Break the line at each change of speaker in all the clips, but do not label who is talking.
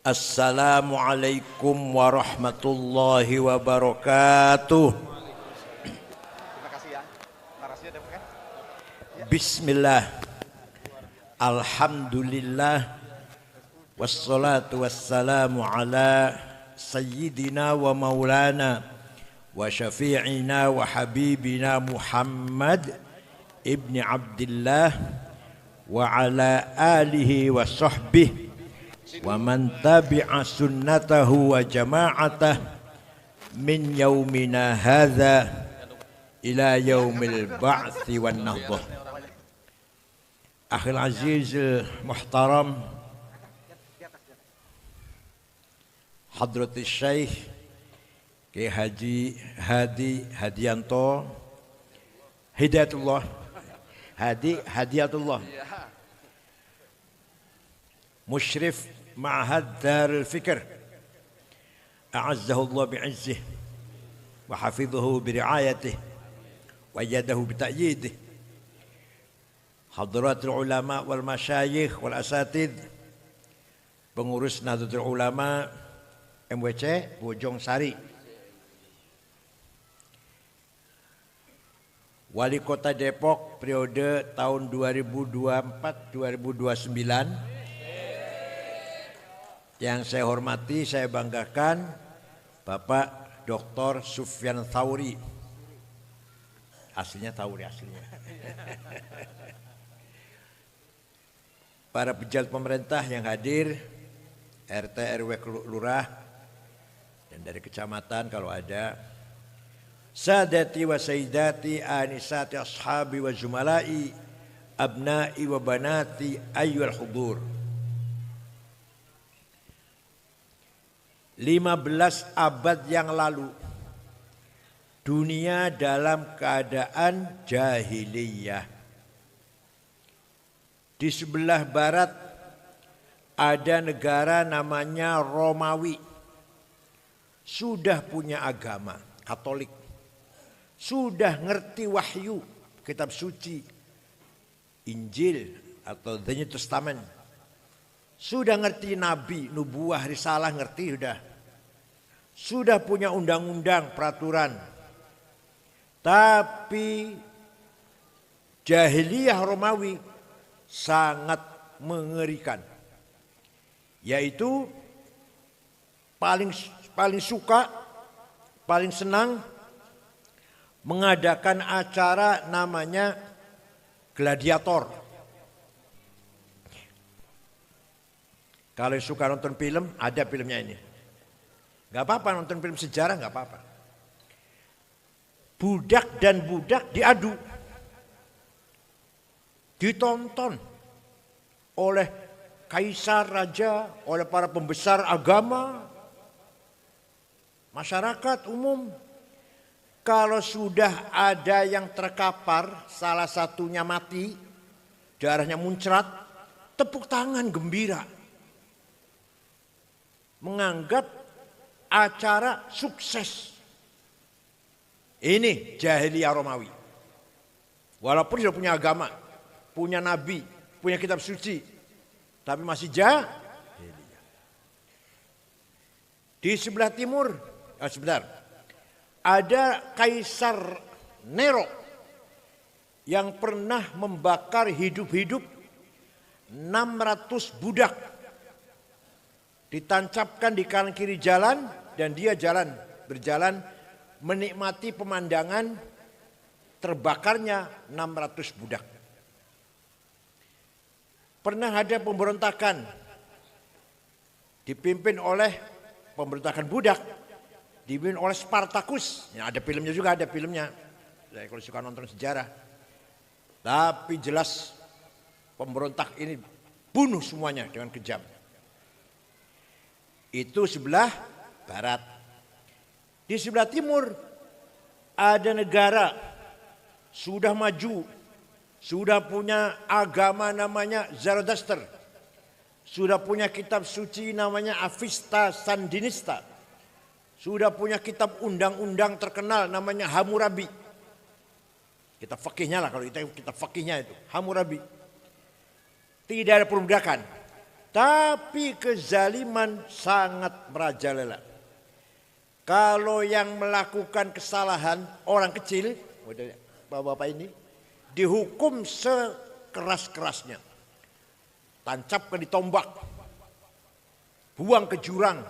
Assalamualaikum warahmatullahi wabarakatuh.
Terima kasih ya. Narasinya ada kan?
Bismillah. Alhamdulillah. Wassalatu wassalamu ala sayyidina wa maulana wa syafi'ina wa habibina Muhammad ibni Abdillah wa ala alihi wa sahbihi wa man tabi'a sunnatahu wa jama'atah min yaumina hadha ila yaumil ba'thi wan nahdah. Akhil aziz muhtaram Hadratus Syekh Ki Haji Hadi Hadianto Hidayatullah Hadi Hadiatullah Musyrif Ma'had Darul Fikr A'azzahu Allah bi'izzih wa hafidhahu biri'ayatih wa ayyadahu bita'yidih. Hadratul ulama wal masyayikh wal asatid, pengurus Nahdlatul Ulama MWC Bojong Sari, Wali Kota Depok periode tahun 2024-2029. Yang saya hormati, saya banggakan Bapak Dr. Sufyan Thauri. Aslinya Thauri aslinya. Para pejabat pemerintah yang hadir, RT RW Lurah dan dari kecamatan kalau ada. Sadati wa sayyidati anisati ashabi wa zumalai abnai wa banati ayyuhal hudur. 15 abad yang lalu dunia dalam keadaan jahiliyah. Di sebelah barat ada negara namanya Romawi. Sudah punya agama Katolik. Sudah ngerti wahyu, kitab suci, Injil atau The New Testament. Sudah ngerti nabi, nubuah, risalah ngerti sudah. Sudah punya undang-undang, peraturan. Tapi jahiliyah Romawi sangat mengerikan. Yaitu paling suka, paling senang mengadakan acara namanya gladiator. Kalau suka nonton film, ada filmnya ini. Gak apa-apa nonton film sejarah, gak apa-apa. Budak dan budak diadu. Ditonton oleh kaisar, raja, oleh para pembesar agama, masyarakat umum. Kalau sudah ada yang terkapar, salah satunya mati, darahnya muncrat, tepuk tangan gembira. Menganggap acara sukses. Ini jahiliyah Romawi. Walaupun sudah punya agama, punya nabi, punya kitab suci, tapi masih jahiliyah. Di sebelah timur, sebentar, ada Kaisar Nero yang pernah membakar hidup-hidup 600 budak. Ditancapkan di kanan kiri jalan dan dia berjalan menikmati pemandangan terbakarnya 600 budak. Pernah ada pemberontakan dipimpin oleh pemberontakan budak, dipimpin oleh Spartacus. Ya, ada filmnya juga, ada filmnya. Saya kalau suka nonton sejarah. Tapi jelas pemberontak ini bunuh semuanya dengan kejam. Itu sebelah barat. Di sebelah timur ada negara sudah maju, sudah punya agama namanya Zoroaster, sudah punya kitab suci namanya Avesta Sandinista, sudah punya kitab undang-undang terkenal namanya Hammurabi. Kitab fakihnya lah, kalau kita kitab fakihnya itu Hammurabi. Tidak ada perbudakan. Tapi kezaliman sangat merajalela. Kalau yang melakukan kesalahan orang kecil, bapak-bapak ini, dihukum sekeras-kerasnya. Tancapkan di tombak, buang ke jurang,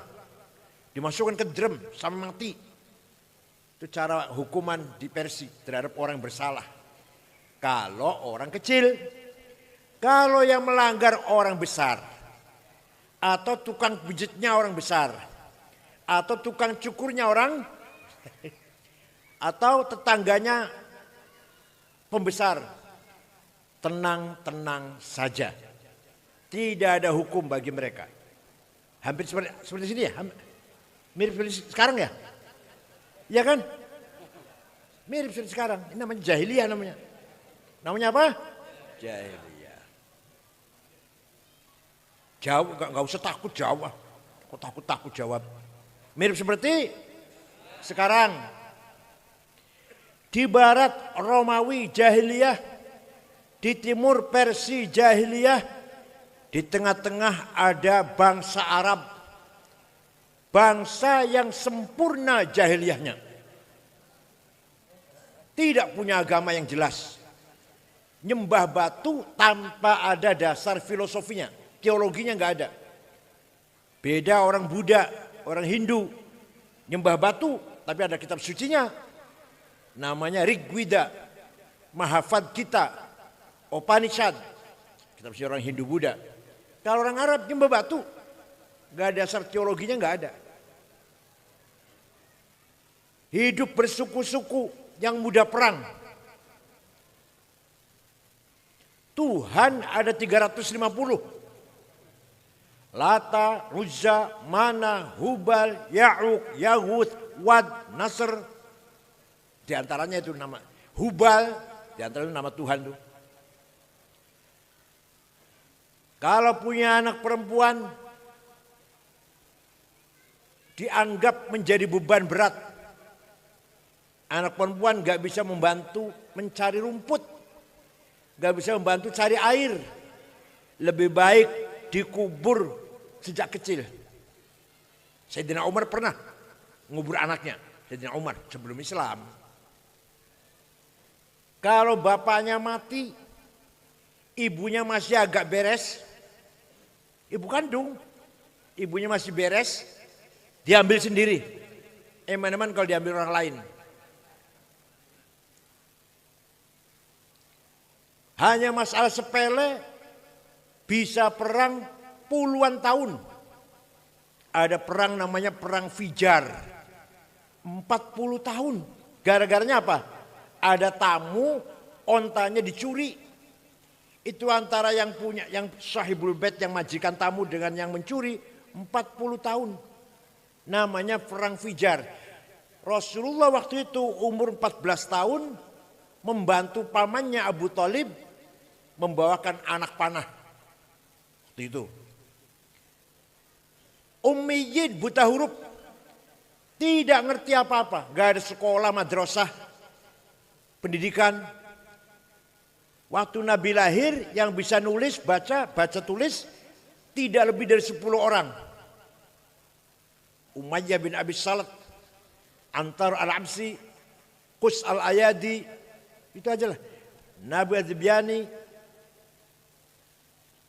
dimasukkan ke drum sampai mati. Itu cara hukuman di Persia terhadap orang yang bersalah. Kalau orang kecil, kalau yang melanggar orang besar, atau tukang pijitnya orang besar, atau tukang cukurnya orang, atau tetangganya pembesar, tenang-tenang saja. Tidak ada hukum bagi mereka. Hampir seperti sini ya, mirip seperti sekarang ya, ya kan? Mirip seperti sekarang. Ini namanya jahiliyah namanya. Namanya apa? Jahiliyah. Jawab, nggak usah takut jawab. Kok takut jawab. Mirip seperti sekarang. Di barat Romawi jahiliyah, di timur Persia jahiliyah, di tengah-tengah ada bangsa Arab. Bangsa yang sempurna jahiliyahnya. Tidak punya agama yang jelas. Nyembah batu tanpa ada dasar filosofinya. Teologinya nggak ada. Beda orang Buddha, orang Hindu, nyembah batu, tapi ada kitab sucinya. Namanya Rigveda, Mahavad Gita, Upanishad, kitab suci orang Hindu Buddha. Kalau orang Arab nyembah batu, nggak ada dasar teologinya, nggak ada. Hidup bersuku-suku yang mudah perang. Tuhan ada 350. Lata, Uzza, Mana, Hubal, Ya'uq, Yaghut, Wad, Nasr. Di antaranya itu nama Hubal, di antaranya nama Tuhan itu. Kalau punya anak perempuan dianggap menjadi beban berat. Anak perempuan gak bisa membantu mencari rumput, gak bisa membantu cari air. Lebih baik dikubur sejak kecil. Sayyidina Umar pernah ngubur anaknya, Sayyidina Umar sebelum Islam. Kalau bapaknya mati, ibunya masih agak beres, ibu kandung, ibunya masih beres, diambil sendiri. Eman-eman kalau diambil orang lain. Hanya masalah sepele, bisa perang puluhan tahun. Ada perang namanya perang Fijar. 40 tahun. Gara-garanya apa? Ada tamu, ontanya dicuri. Itu antara yang punya, yang sahibul bait, yang majikan tamu dengan yang mencuri. 40 tahun. Namanya perang Fijar. Rasulullah waktu itu umur 14 tahun. Membantu pamannya Abu Thalib membawakan anak panah. Waktu itu. Ummiyyin, buta huruf, tidak ngerti apa-apa, gak ada sekolah, madrasah, pendidikan. Waktu Nabi lahir yang bisa nulis, baca tulis tidak lebih dari 10 orang. Umayyah bin Abi Salat, Antar al-Absi, Qus al-Ayadi, itu aja lah. Nabi Az-Zibyani,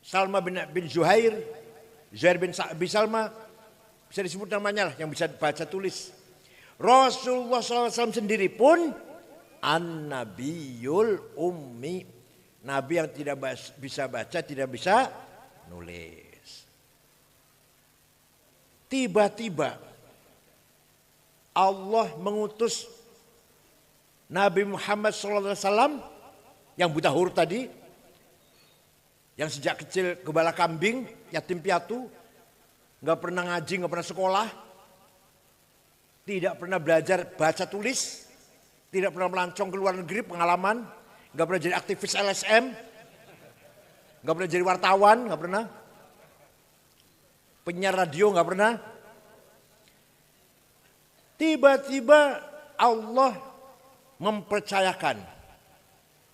Salma bin Zuhair, Zuhair bin Salma, bisa disebut namanya lah, yang bisa baca tulis. Rasulullah SAW sendiri pun An-Nabiyul Ummi, Nabi yang tidak bisa baca, tidak bisa nulis. Tiba-tiba Allah mengutus Nabi Muhammad SAW yang buta huruf tadi, yang sejak kecil gembala kambing, yatim piatu, gak pernah ngaji, gak pernah sekolah, tidak pernah belajar baca tulis, tidak pernah melancong ke luar negeri pengalaman, gak pernah jadi aktivis LSM, gak pernah jadi wartawan, gak pernah penyiar radio, gak pernah. Tiba-tiba Allah mempercayakan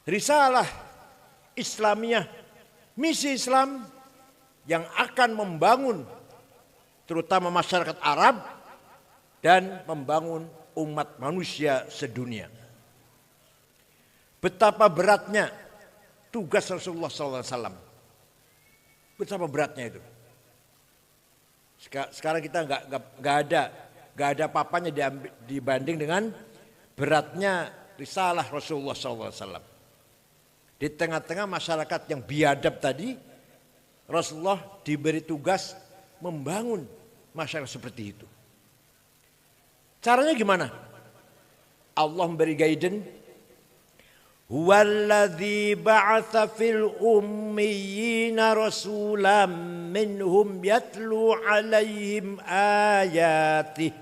risalah Islamiyah, misi Islam yang akan membangun terutama masyarakat Arab dan membangun umat manusia sedunia. Betapa beratnya tugas Rasulullah SAW. Betapa beratnya itu. Sekarang kita nggak ada papanya dibanding dengan beratnya risalah Rasulullah SAW. Di tengah-tengah masyarakat yang biadab tadi, Rasulullah diberi tugas membangun masyarakat seperti itu. Caranya gimana? Allah memberi guidance. Huwallazi ba'atsa fil ummiyina rasulan minhum yatlu 'alaihim ayatihi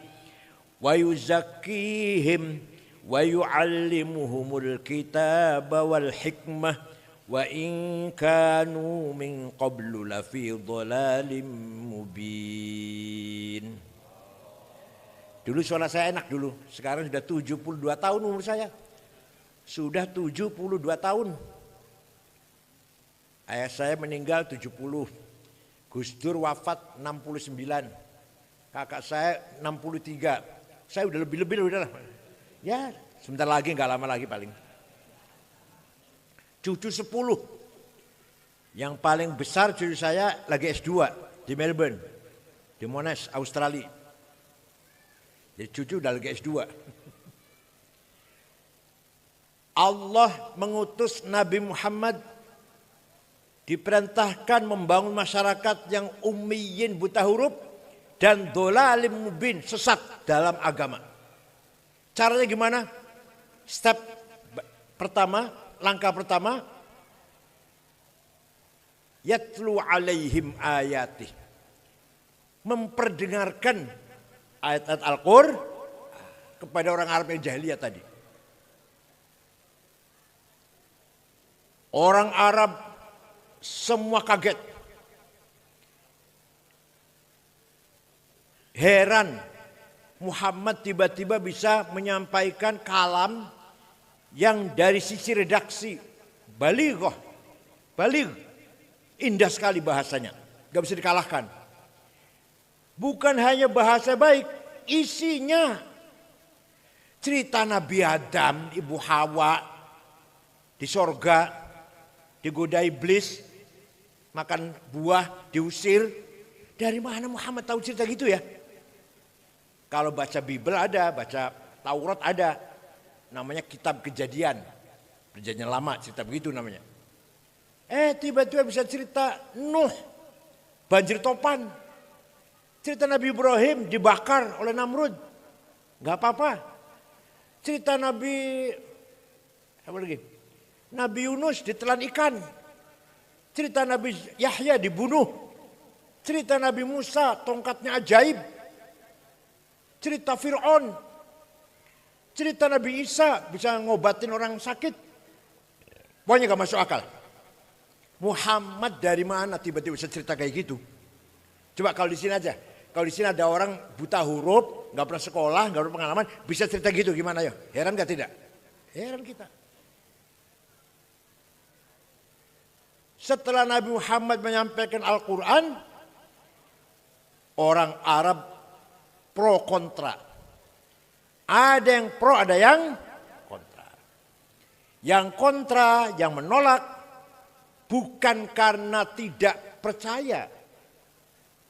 wa yuzakkihim wa yu'allimuhumul kitaba wal hikmah wa in kanu min qablu lafi dhalalin mubin. Dulu suara saya enak dulu, sekarang sudah 72 tahun umur saya. Sudah 72 tahun. Ayah saya meninggal 70. Gus Dur wafat 69. Kakak saya 63. Saya udah lebih udah lah. Ya, sebentar lagi, enggak lama lagi paling. Cucu 10. Yang paling besar cucu saya lagi S2 di Melbourne. Di Monash, Australia. Jadi cucu udah lagi S2. Allah mengutus Nabi Muhammad diperintahkan membangun masyarakat yang ummiyin buta huruf dan dhalalim mubin sesat dalam agama. Caranya gimana? Step pertama, langkah pertama, yatlu alaihim ayatih. Memperdengarkan ayat-ayat Al-Qur'an kepada orang Arab yang jahiliyah tadi. Orang Arab semua kaget. Heran Muhammad tiba-tiba bisa menyampaikan kalam yang dari sisi redaksi baligh, indah sekali bahasanya, gak bisa dikalahkan. Bukan hanya bahasa baik, isinya cerita Nabi Adam, Ibu Hawa di sorga, digoda iblis, makan buah, diusir. Dari mana Muhammad tahu cerita gitu ya? Kalau baca Bible ada, baca Taurat ada. Namanya kitab Kejadian. Perjanjian lama, cerita begitu namanya. Tiba-tiba bisa cerita Nuh, banjir topan. Cerita Nabi Ibrahim dibakar oleh Namrud. Gak apa-apa. Cerita Nabi, apa lagi? Nabi Yunus ditelan ikan. Cerita Nabi Yahya dibunuh. Cerita Nabi Musa tongkatnya ajaib. Cerita Fir'aun. Cerita Nabi Isa bisa ngobatin orang sakit. Pokoknya gak masuk akal. Muhammad dari mana tiba-tiba bisa cerita kayak gitu? Coba kalau di sini aja. Kalau di sini ada orang buta huruf, gak pernah sekolah, gak pernah pengalaman, bisa cerita gitu gimana ya? Heran gak tidak? Heran kita. Setelah Nabi Muhammad menyampaikan Al-Quran, orang Arab pro kontra. Ada yang pro, ada yang kontra. Yang kontra, yang menolak, bukan karena tidak percaya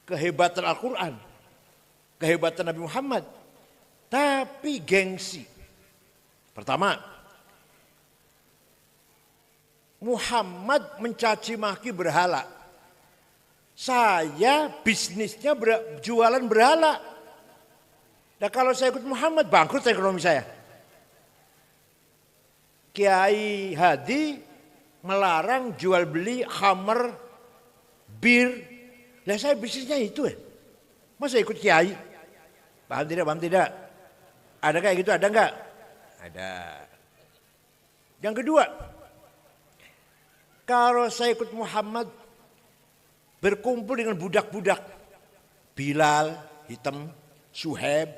kehebatan Al-Quran, kehebatan Nabi Muhammad, tapi gengsi. Pertama, Muhammad mencaci maki berhala. Saya bisnisnya jualan berhala. Nah kalau saya ikut Muhammad, bangkrut ekonomi saya. Kiai Hadi melarang jual beli khamr, bir. Nah saya bisnisnya itu ya. Masa ikut Kiai? Paham tidak? Paham tidak? Ada kayak gitu? Ada enggak? Ada. Yang kedua, kalau saya ikut Muhammad, berkumpul dengan budak-budak. Bilal, hitam, Suhaib,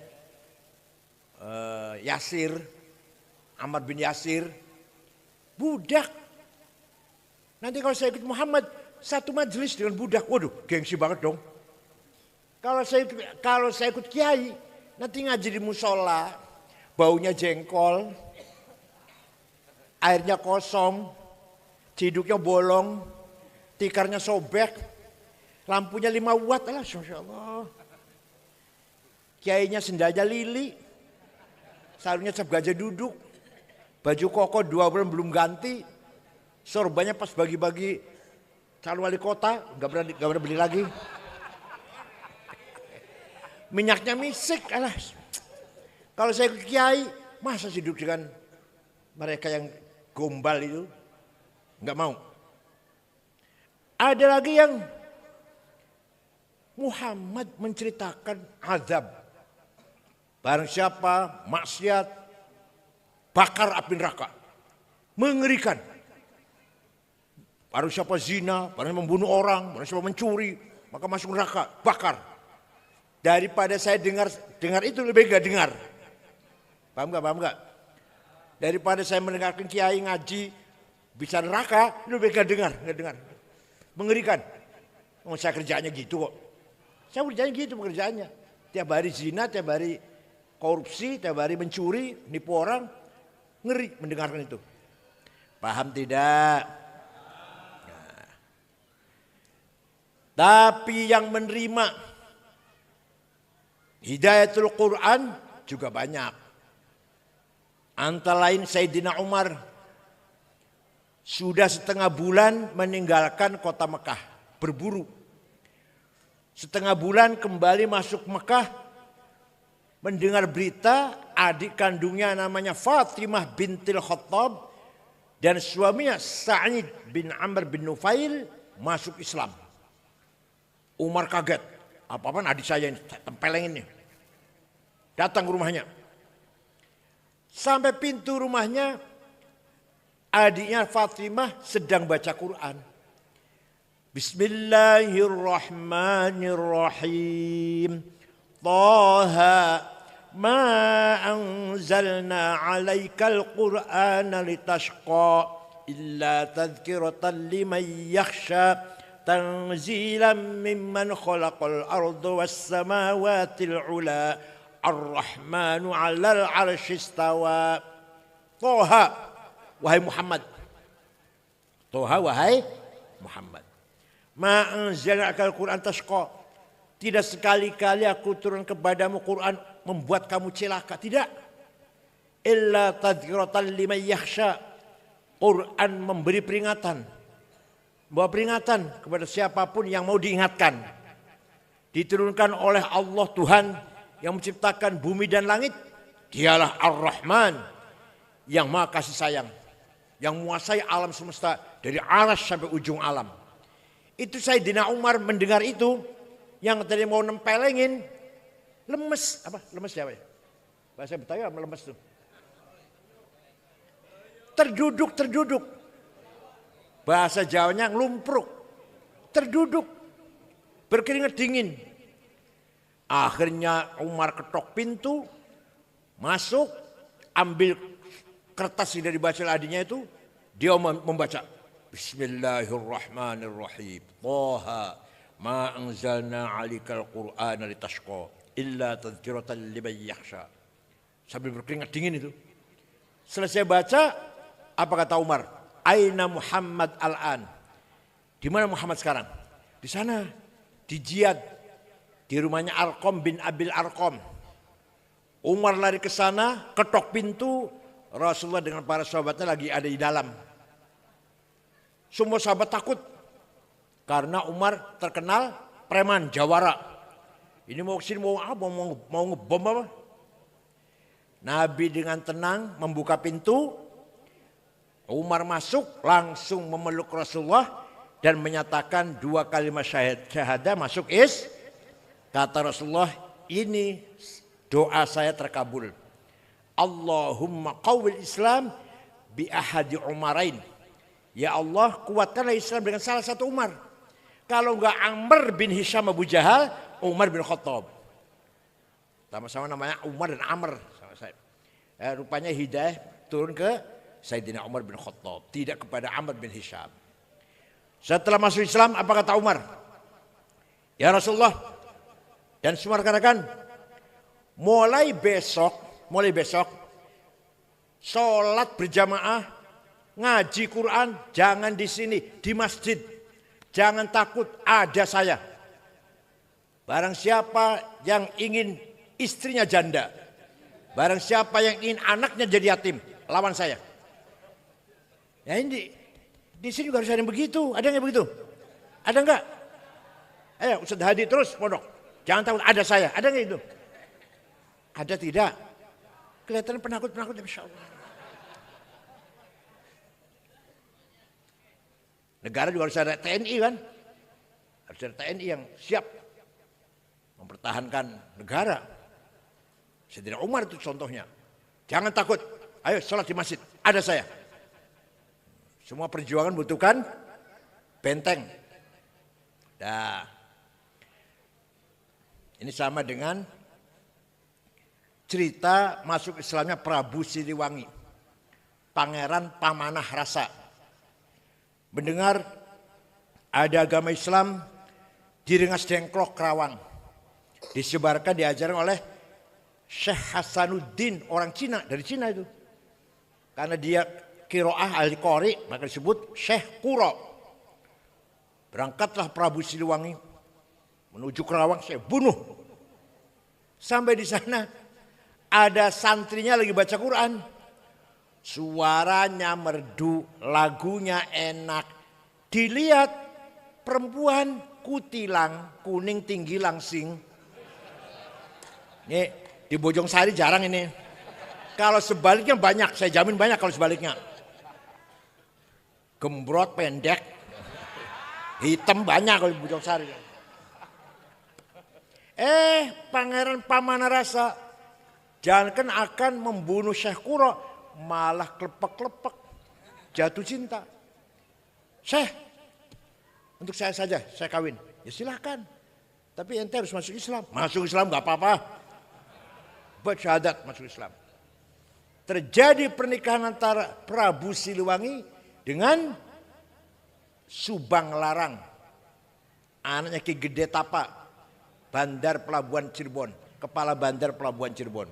Yasir, Ammar bin Yasir. Budak. Nanti kalau saya ikut Muhammad, satu majelis dengan budak. Waduh, gengsi banget dong. Kalau saya ikut kiai, nanti ngaji di musola, baunya jengkol, airnya kosong, ciduknya bolong, tikarnya sobek, lampunya 5 watt, alah, Masya Allah. Kiainya sendalnya lili, sarungnya cap gajah duduk, baju koko 2 bulan belum ganti, sorbannya pas bagi-bagi calon wali kota, nggak berani beli lagi. Minyaknya misik, alah. Kalau saya ikut kiai, masa sih duduk dengan mereka yang gombal itu? Nggak mau. Ada lagi yang Muhammad menceritakan azab. Barang siapa maksiat, bakar api neraka. Mengerikan. Barang siapa zina, barang siapa membunuh orang, barang siapa mencuri, maka masuk neraka, bakar. Daripada saya dengar itu lebih gak dengar. Paham gak? Daripada saya mendengarkan kiai ngaji bicara neraka, lebih gak dengar. Mengerikan. Oh, saya kerjaannya gitu kok. Saya kerjanya gitu pekerjaannya. Tiap hari zina, tiap hari korupsi, tiap hari mencuri, nipu orang. Ngeri mendengarkan itu. Paham tidak? Nah. Tapi yang menerima Hidayatul Quran juga banyak. Antara lain Sayyidina Umar sudah 1/2 bulan meninggalkan kota Mekah, berburu. 1/2 bulan kembali masuk Mekah, mendengar berita adik kandungnya namanya Fatimah bintil Khattab dan suaminya Sa'id bin Amr bin Nufail masuk Islam. Umar kaget. Apa-apaan adik saya ini, tempeleng ini. Datang ke rumahnya. Sampai pintu rumahnya, adiknya Fatimah sedang baca Quran. Bismillahirrahmanirrahim. Taha ma anzalna alaikal Qur'ana litashqa illa tadhkiratan liman yakhsha. Tanzilan mimman khalaqal arda was samawatil ula ar-rahmanu 'alal 'arsy istawa. Toha wahai Muhammad. Toha wahai Muhammad. Ma anzalna al-Qur'an tashqa. Tidak sekali-kali aku turun kepadamu Quran membuat kamu celaka, tidak. Illa tadhkiratan liman yakhsha. Quran memberi peringatan. Bawa peringatan kepada siapapun yang mau diingatkan. Diturunkan oleh Allah Tuhan yang menciptakan bumi dan langit. Dialah Ar-Rahman yang maha kasih sayang. Yang menguasai alam semesta dari aras sampai ujung alam. Itu Sayyidina Umar mendengar itu. Yang tadi mau nempelengin. Lemes. Apa? Lemes siapa ya? Bahasa Betawi apa lemes tuh? Terduduk. Bahasa Jawanya ngelumpruk, terduduk, berkeringat dingin. Akhirnya Umar ketok pintu, masuk, ambil kertas yang dibaca adiknya itu, dia membaca. Bismillahirrahmanirrahim. Taha ma anzalna alikal Qur'ana litashqa illa tadhkiratan liman yakhsha. Sambil berkeringat dingin itu. Selesai baca, apa kata Umar? Aina Muhammad al-an. Di mana Muhammad sekarang? Di sana, di Jiyad, di rumahnya Arqam bin Abil Arqam. Umar lari ke sana, ketok pintu, Rasulullah dengan para sahabatnya lagi ada di dalam. Semua sahabat takut karena Umar terkenal preman, jawara. Ini mau kesini mau apa? Mau ngebom apa? Nabi dengan tenang membuka pintu. Umar masuk langsung memeluk Rasulullah dan menyatakan 2 kalimat syahadah masuk Kata Rasulullah, ini doa saya terkabul. Allahumma qawwil Islam bi ahadi Umarain. Ya Allah, kuatkanlah Islam dengan salah satu Umar. Kalau enggak Amr bin Hisham Abu Jahal, Umar bin Khattab. Sama-sama namanya Umar dan Amr. Rupanya hidayah turun ke Sayyidina Umar bin Khattab, tidak kepada Amr bin Hisham. Setelah masuk Islam, apa kata Umar? Ya Rasulullah dan semua rekan-rekan, mulai besok, sholat berjamaah, ngaji Quran, jangan di sini, di masjid. Jangan takut, ada saya. Barang siapa yang ingin istrinya janda, barang siapa yang ingin anaknya jadi yatim, lawan saya. Ya ini di sini juga harus ada yang begitu. Ada yang begitu? Ada enggak? Ayo Ustaz Hadi terus pondok. Jangan takut, ada saya. Ada enggak itu? Ada tidak? Kelihatan penakut-penakut ya, Masya Allah. Negara juga harus ada TNI kan? Harus ada TNI yang siap mempertahankan negara. Sayyidina Umar itu contohnya. Jangan takut, ayo sholat di masjid, ada saya. Semua perjuangan butuhkan benteng. Nah, ini sama dengan cerita masuk Islamnya Prabu Siliwangi, Pangeran Pamanah Rasa. Mendengar ada agama Islam di Rengas Dengklok, Kerawang. Disebarkan, diajarkan oleh Syekh Hasanuddin, orang Cina, dari Cina itu. Karena dia Qiraah ahli Qori, maka disebut Syekh Qura. Berangkatlah Prabu Siliwangi menuju Kerawang, saya bunuh. Sampai di sana ada santrinya lagi baca Quran. Suaranya merdu, lagunya enak. Dilihat perempuan kutilang, kuning tinggi langsing. Ini di Bojongsari jarang ini. Kalau sebaliknya banyak, saya jamin banyak kalau sebaliknya. Gembrot pendek, hitam banyak kalau di Bojongsari. Pangeran Pamanah Rasa jangankan akan membunuh Syekh Qura, malah klepek-klepek, jatuh cinta. Syekh, untuk saya saja, saya kawin. Ya silakan. Tapi ente harus masuk Islam. Masuk Islam gak apa-apa. Bersyahadat masuk Islam. Terjadi pernikahan antara Prabu Siliwangi dengan Subang Larang, anaknya Ki Gede Tapa, Bandar Pelabuhan Cirebon, kepala Bandar Pelabuhan Cirebon.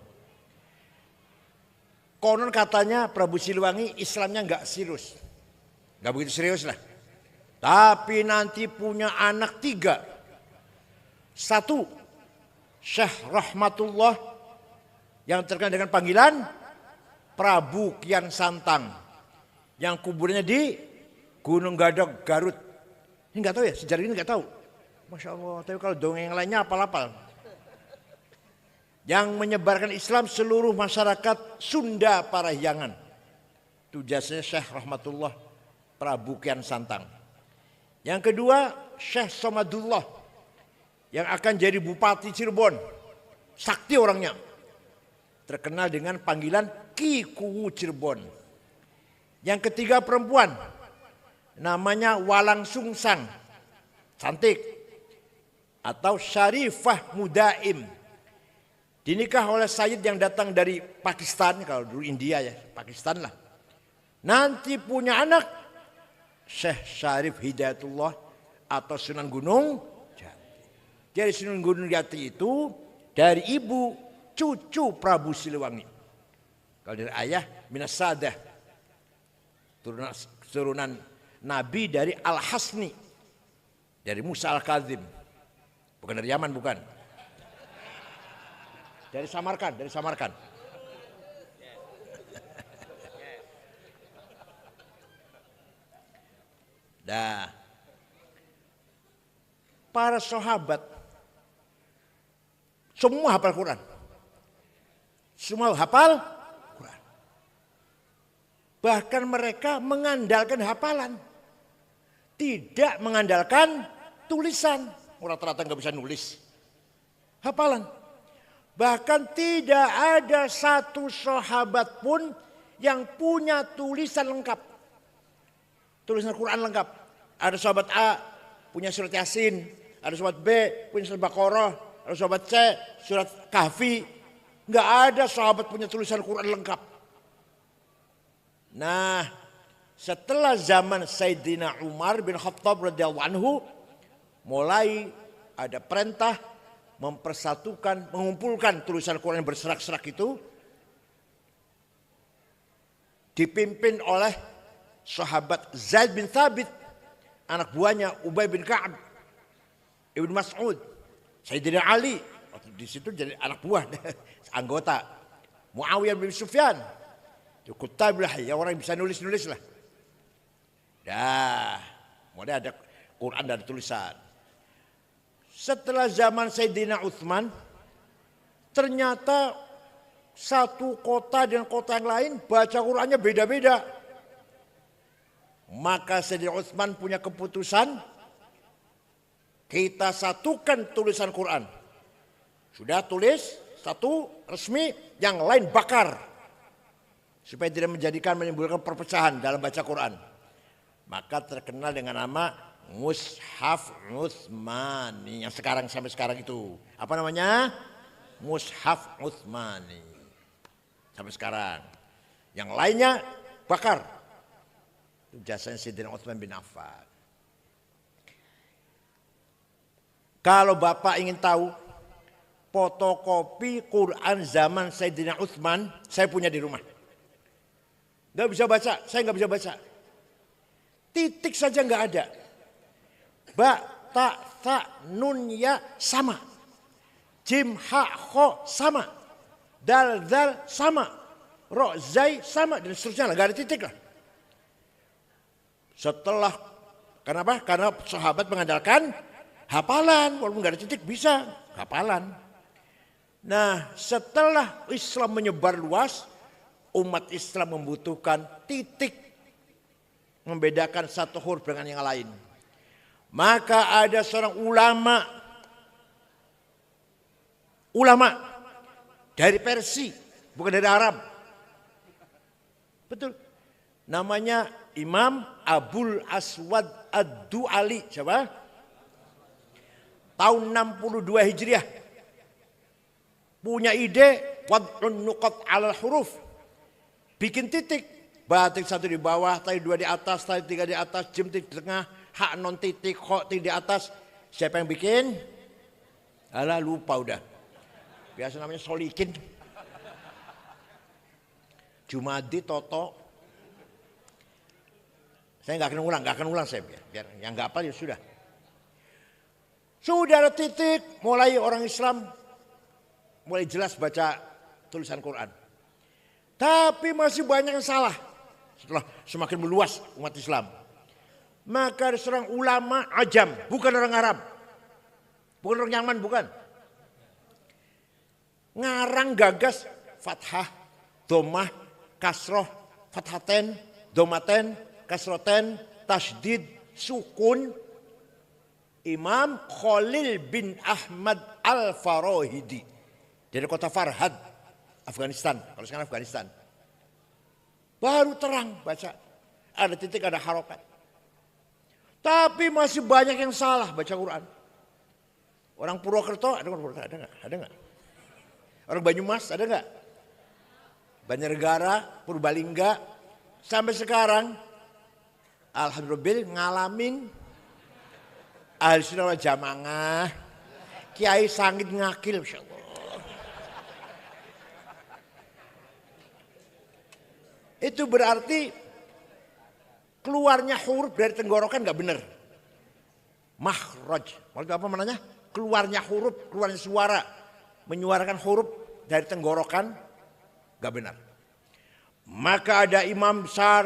Konon katanya Prabu Siliwangi Islamnya nggak serius, nggak begitu serius lah. Tapi nanti punya anak 3. 1, Syekh Rahmatullah yang terkenal dengan panggilan Prabu Kian Santang, yang kuburnya di Gunung Gadog, Garut. Ini nggak tahu ya, sejarah ini nggak tahu. Masya Allah, tapi kalau dongeng yang lainnya apal-apal. Yang menyebarkan Islam seluruh masyarakat Sunda Parahyangan. Itu jasanya Syekh Rahmatullah Prabu Kian Santang. Yang kedua, Syekh Somadullah yang akan jadi Bupati Cirebon. Sakti orangnya. Terkenal dengan panggilan Ki Kuwu Cirebon. Yang ketiga perempuan. Namanya Walang Sungsang. Cantik. Atau Syarifah Mudaim. Dinikah oleh Sayyid yang datang dari Pakistan. Kalau dulu India ya, Pakistan lah. Nanti punya anak Syekh Syarif Hidayatullah atau Sunan Gunung Jati. Jadi Sunan Gunung Jati itu dari ibu cucu Prabu Siliwangi. Kalau dari ayah Minas Sadah. Turunan Nabi dari Al-Hasni. Dari Musa Al-Kadzim. Bukan dari Yaman, bukan. Dari Samarkand. Nah, para sahabat semua hafal Quran. Semua hafal Quran. Bahkan mereka mengandalkan hafalan. Tidak mengandalkan tulisan. Rata-rata nggak bisa nulis. Hafalan. Bahkan tidak ada satu sahabat pun yang punya tulisan lengkap. Tulisan Quran lengkap. Ada sahabat A punya surat Yasin. Ada sahabat B punya surat Baqarah. Ada sahabat C surat Kahfi. Nggak ada sahabat punya tulisan Quran lengkap. Nah, Setelah zaman Sayyidina Umar bin Khattab radhiyallahu anhu, mulai ada perintah mempersatukan, mengumpulkan tulisan Quran yang berserak-serak itu, dipimpin oleh sahabat Zaid bin Thabit, anak buahnya Ubay bin Ka'ab, Ibn Mas'ud, Sayyidina Ali, di situ jadi anak buah, anggota, Muawiyah bin Sufyan, Kutabilah, ya orang yang bisa nulis-nulis lah. Dah, mulai ada Quran dan tulisan. Setelah zaman Sayyidina Utsman, ternyata satu kota dengan kota yang lain baca Qurannya beda-beda. Maka Sayyidina Utsman punya keputusan, kita satukan tulisan Quran. Sudah tulis satu resmi, yang lain bakar. Supaya tidak menimbulkan perpecahan dalam baca Quran. Maka terkenal dengan nama Mushaf Utsmani yang sampai sekarang itu. Apa namanya? Mushaf Utsmani. Sampai sekarang. Yang lainnya bakar. Itu jasanya Sayyidina Utsman bin Affan. Kalau Bapak ingin tahu fotokopi Quran zaman Sayyidina Utsman, saya punya di rumah. Gak bisa baca, saya gak bisa baca. Titik saja gak ada. Ba, ta, tha, nun, ya sama. Jim, ha, kho sama. Dal, dal sama. Ro, zai sama. Dan seterusnya lah, gak ada titik lah. Setelah, kenapa? Karena sahabat mengandalkan hafalan. Walaupun gak ada titik bisa hafalan. Nah, setelah Islam menyebar luas, umat Islam membutuhkan titik membedakan satu huruf dengan yang lain. Maka ada seorang ulama dari Persia, bukan dari Arab. Betul. Namanya Imam Abul Aswad Ad-Du'ali. Siapa? Tahun 62 Hijriah. Punya ide wad'un nuqat 'alal huruf. Bikin titik. Batik satu di bawah, tadi dua di atas, tadi tiga di atas, jim di tengah, hak non titik, kho titik di atas. Siapa yang bikin? Alah lupa udah. Biasa namanya Solikin. Jumadi, Toto. Saya nggak akan ulang saya biar yang nggak apa ya sudah. Sudah ada titik, mulai orang Islam mulai jelas baca tulisan Quran. Tapi masih banyak yang salah. Setelah semakin meluas umat Islam. Maka ada seorang ulama ajam, bukan orang Arab. Bukan orang Yaman, bukan. Ngarang gagas fathah, domah, kasroh, fathaten, domaten, kasroten, tasdid, sukun. Imam Khalil bin Ahmad Al-Farahidi. Dari kota Farhad, Afghanistan. Kalau sekarang Afghanistan. Baru terang baca. Ada titik, ada harokat. Tapi masih banyak yang salah baca Quran. Orang Purwokerto ada nggak? Ada nggak? Orang Banyumas ada nggak? Banjarnegara, Purbalingga, sampai sekarang, alhamdulillah ngalamin ahli sunnah wal jamaah, kiai sangit ngakil, insya Allah. Itu berarti keluarnya huruf dari tenggorokan nggak benar. Makhraj, maksudnya apa namanya? Keluarnya huruf, keluarnya suara, menyuarakan huruf dari tenggorokan nggak benar. Maka ada imam besar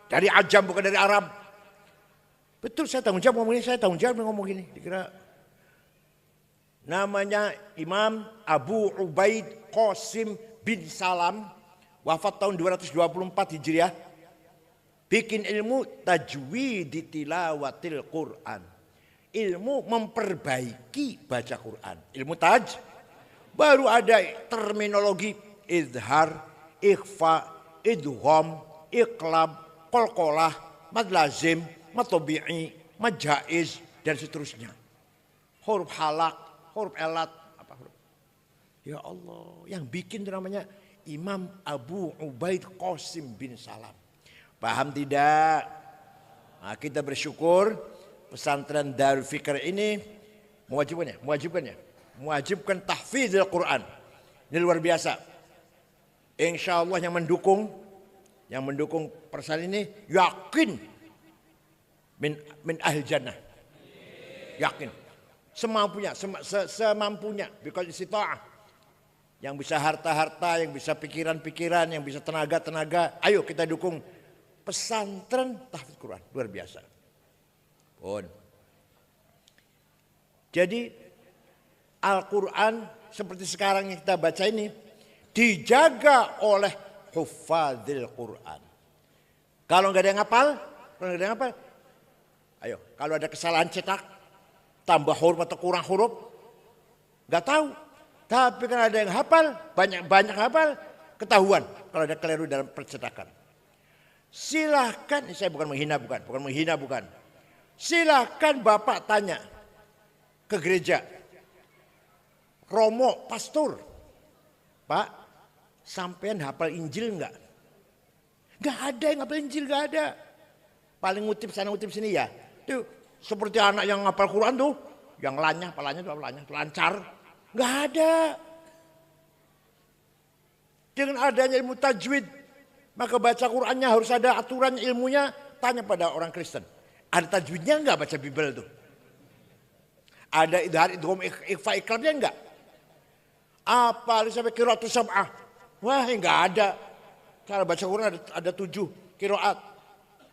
dari Ajam bukan dari Arab. Betul, saya tanggung jawab ngomong ini, saya tanggung jawab ngomong ini. Dikira namanya Imam Abu Ubaid Qasim bin Salam. Wafat tahun 224 Hijriah. Bikin ilmu tajwid tilawatil Quran. Ilmu memperbaiki baca Quran. Ilmu taj. Baru ada terminologi izhar, ikhfa, idgham, iqlab, qalqalah, mad lazim, mad tabi'i, mad jaiz dan seterusnya. Huruf halak, huruf elat, apa huruf? Ya Allah, yang bikin namanya Imam Abu Ubaid Qasim bin Salam. Paham tidak? Nah, kita bersyukur pesantren Darul Fikr ini mewajibkan tahfidzul Quran. Ini luar biasa. Insya Allah yang mendukung persantren ini yakin min ahli jannah. Yakin. Semampunya. Because istita'ah. Yang bisa harta-harta, yang bisa pikiran-pikiran, yang bisa tenaga-tenaga. Ayo kita dukung pesantren tahfidz Quran. Luar biasa. Pun. Jadi Al-Quran seperti sekarang yang kita baca ini dijaga oleh huffadzil Quran. Kalau nggak ada yang hafal, ayo kalau ada kesalahan cetak, tambah huruf atau kurang huruf, nggak tahu. Tapi kan ada yang hafal, banyak hafal, ketahuan kalau ada keliru dalam percetakan. Silahkan, saya bukan menghina, bukan. Silahkan Bapak tanya ke gereja, Romo, pastor, Pak, sampean hafal Injil enggak? Enggak ada yang hafal Injil, enggak ada. Paling ngutip sana ngutip sini ya. Tuh seperti anak yang hafal Quran tuh, yang lanyah, lancar. Enggak ada. Dengan adanya ilmu tajwid, maka baca Qurannya harus ada aturan ilmunya. Tanya pada orang Kristen, ada tajwidnya enggak baca Bible tuh? Ada idhar, idgham, ikhfa, ikrabnya enggak? Apa sampai qiraatus sab'ah? Wah, enggak ada. Cara baca Quran ada 7 qiraat.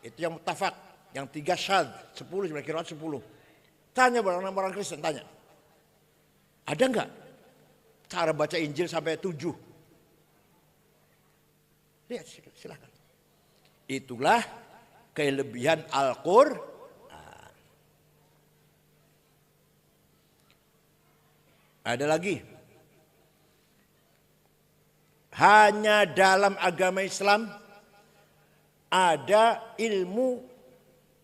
Itu yang muttafaq, yang 3 syadz, 10 sebenarnya qiraat 10. Tanya orang Kristen, tanya. Ada enggak cara baca Injil sampai 7? Lihat, silakan. Itulah kelebihan Al-Quran. Ada lagi. Hanya dalam agama Islam ada ilmu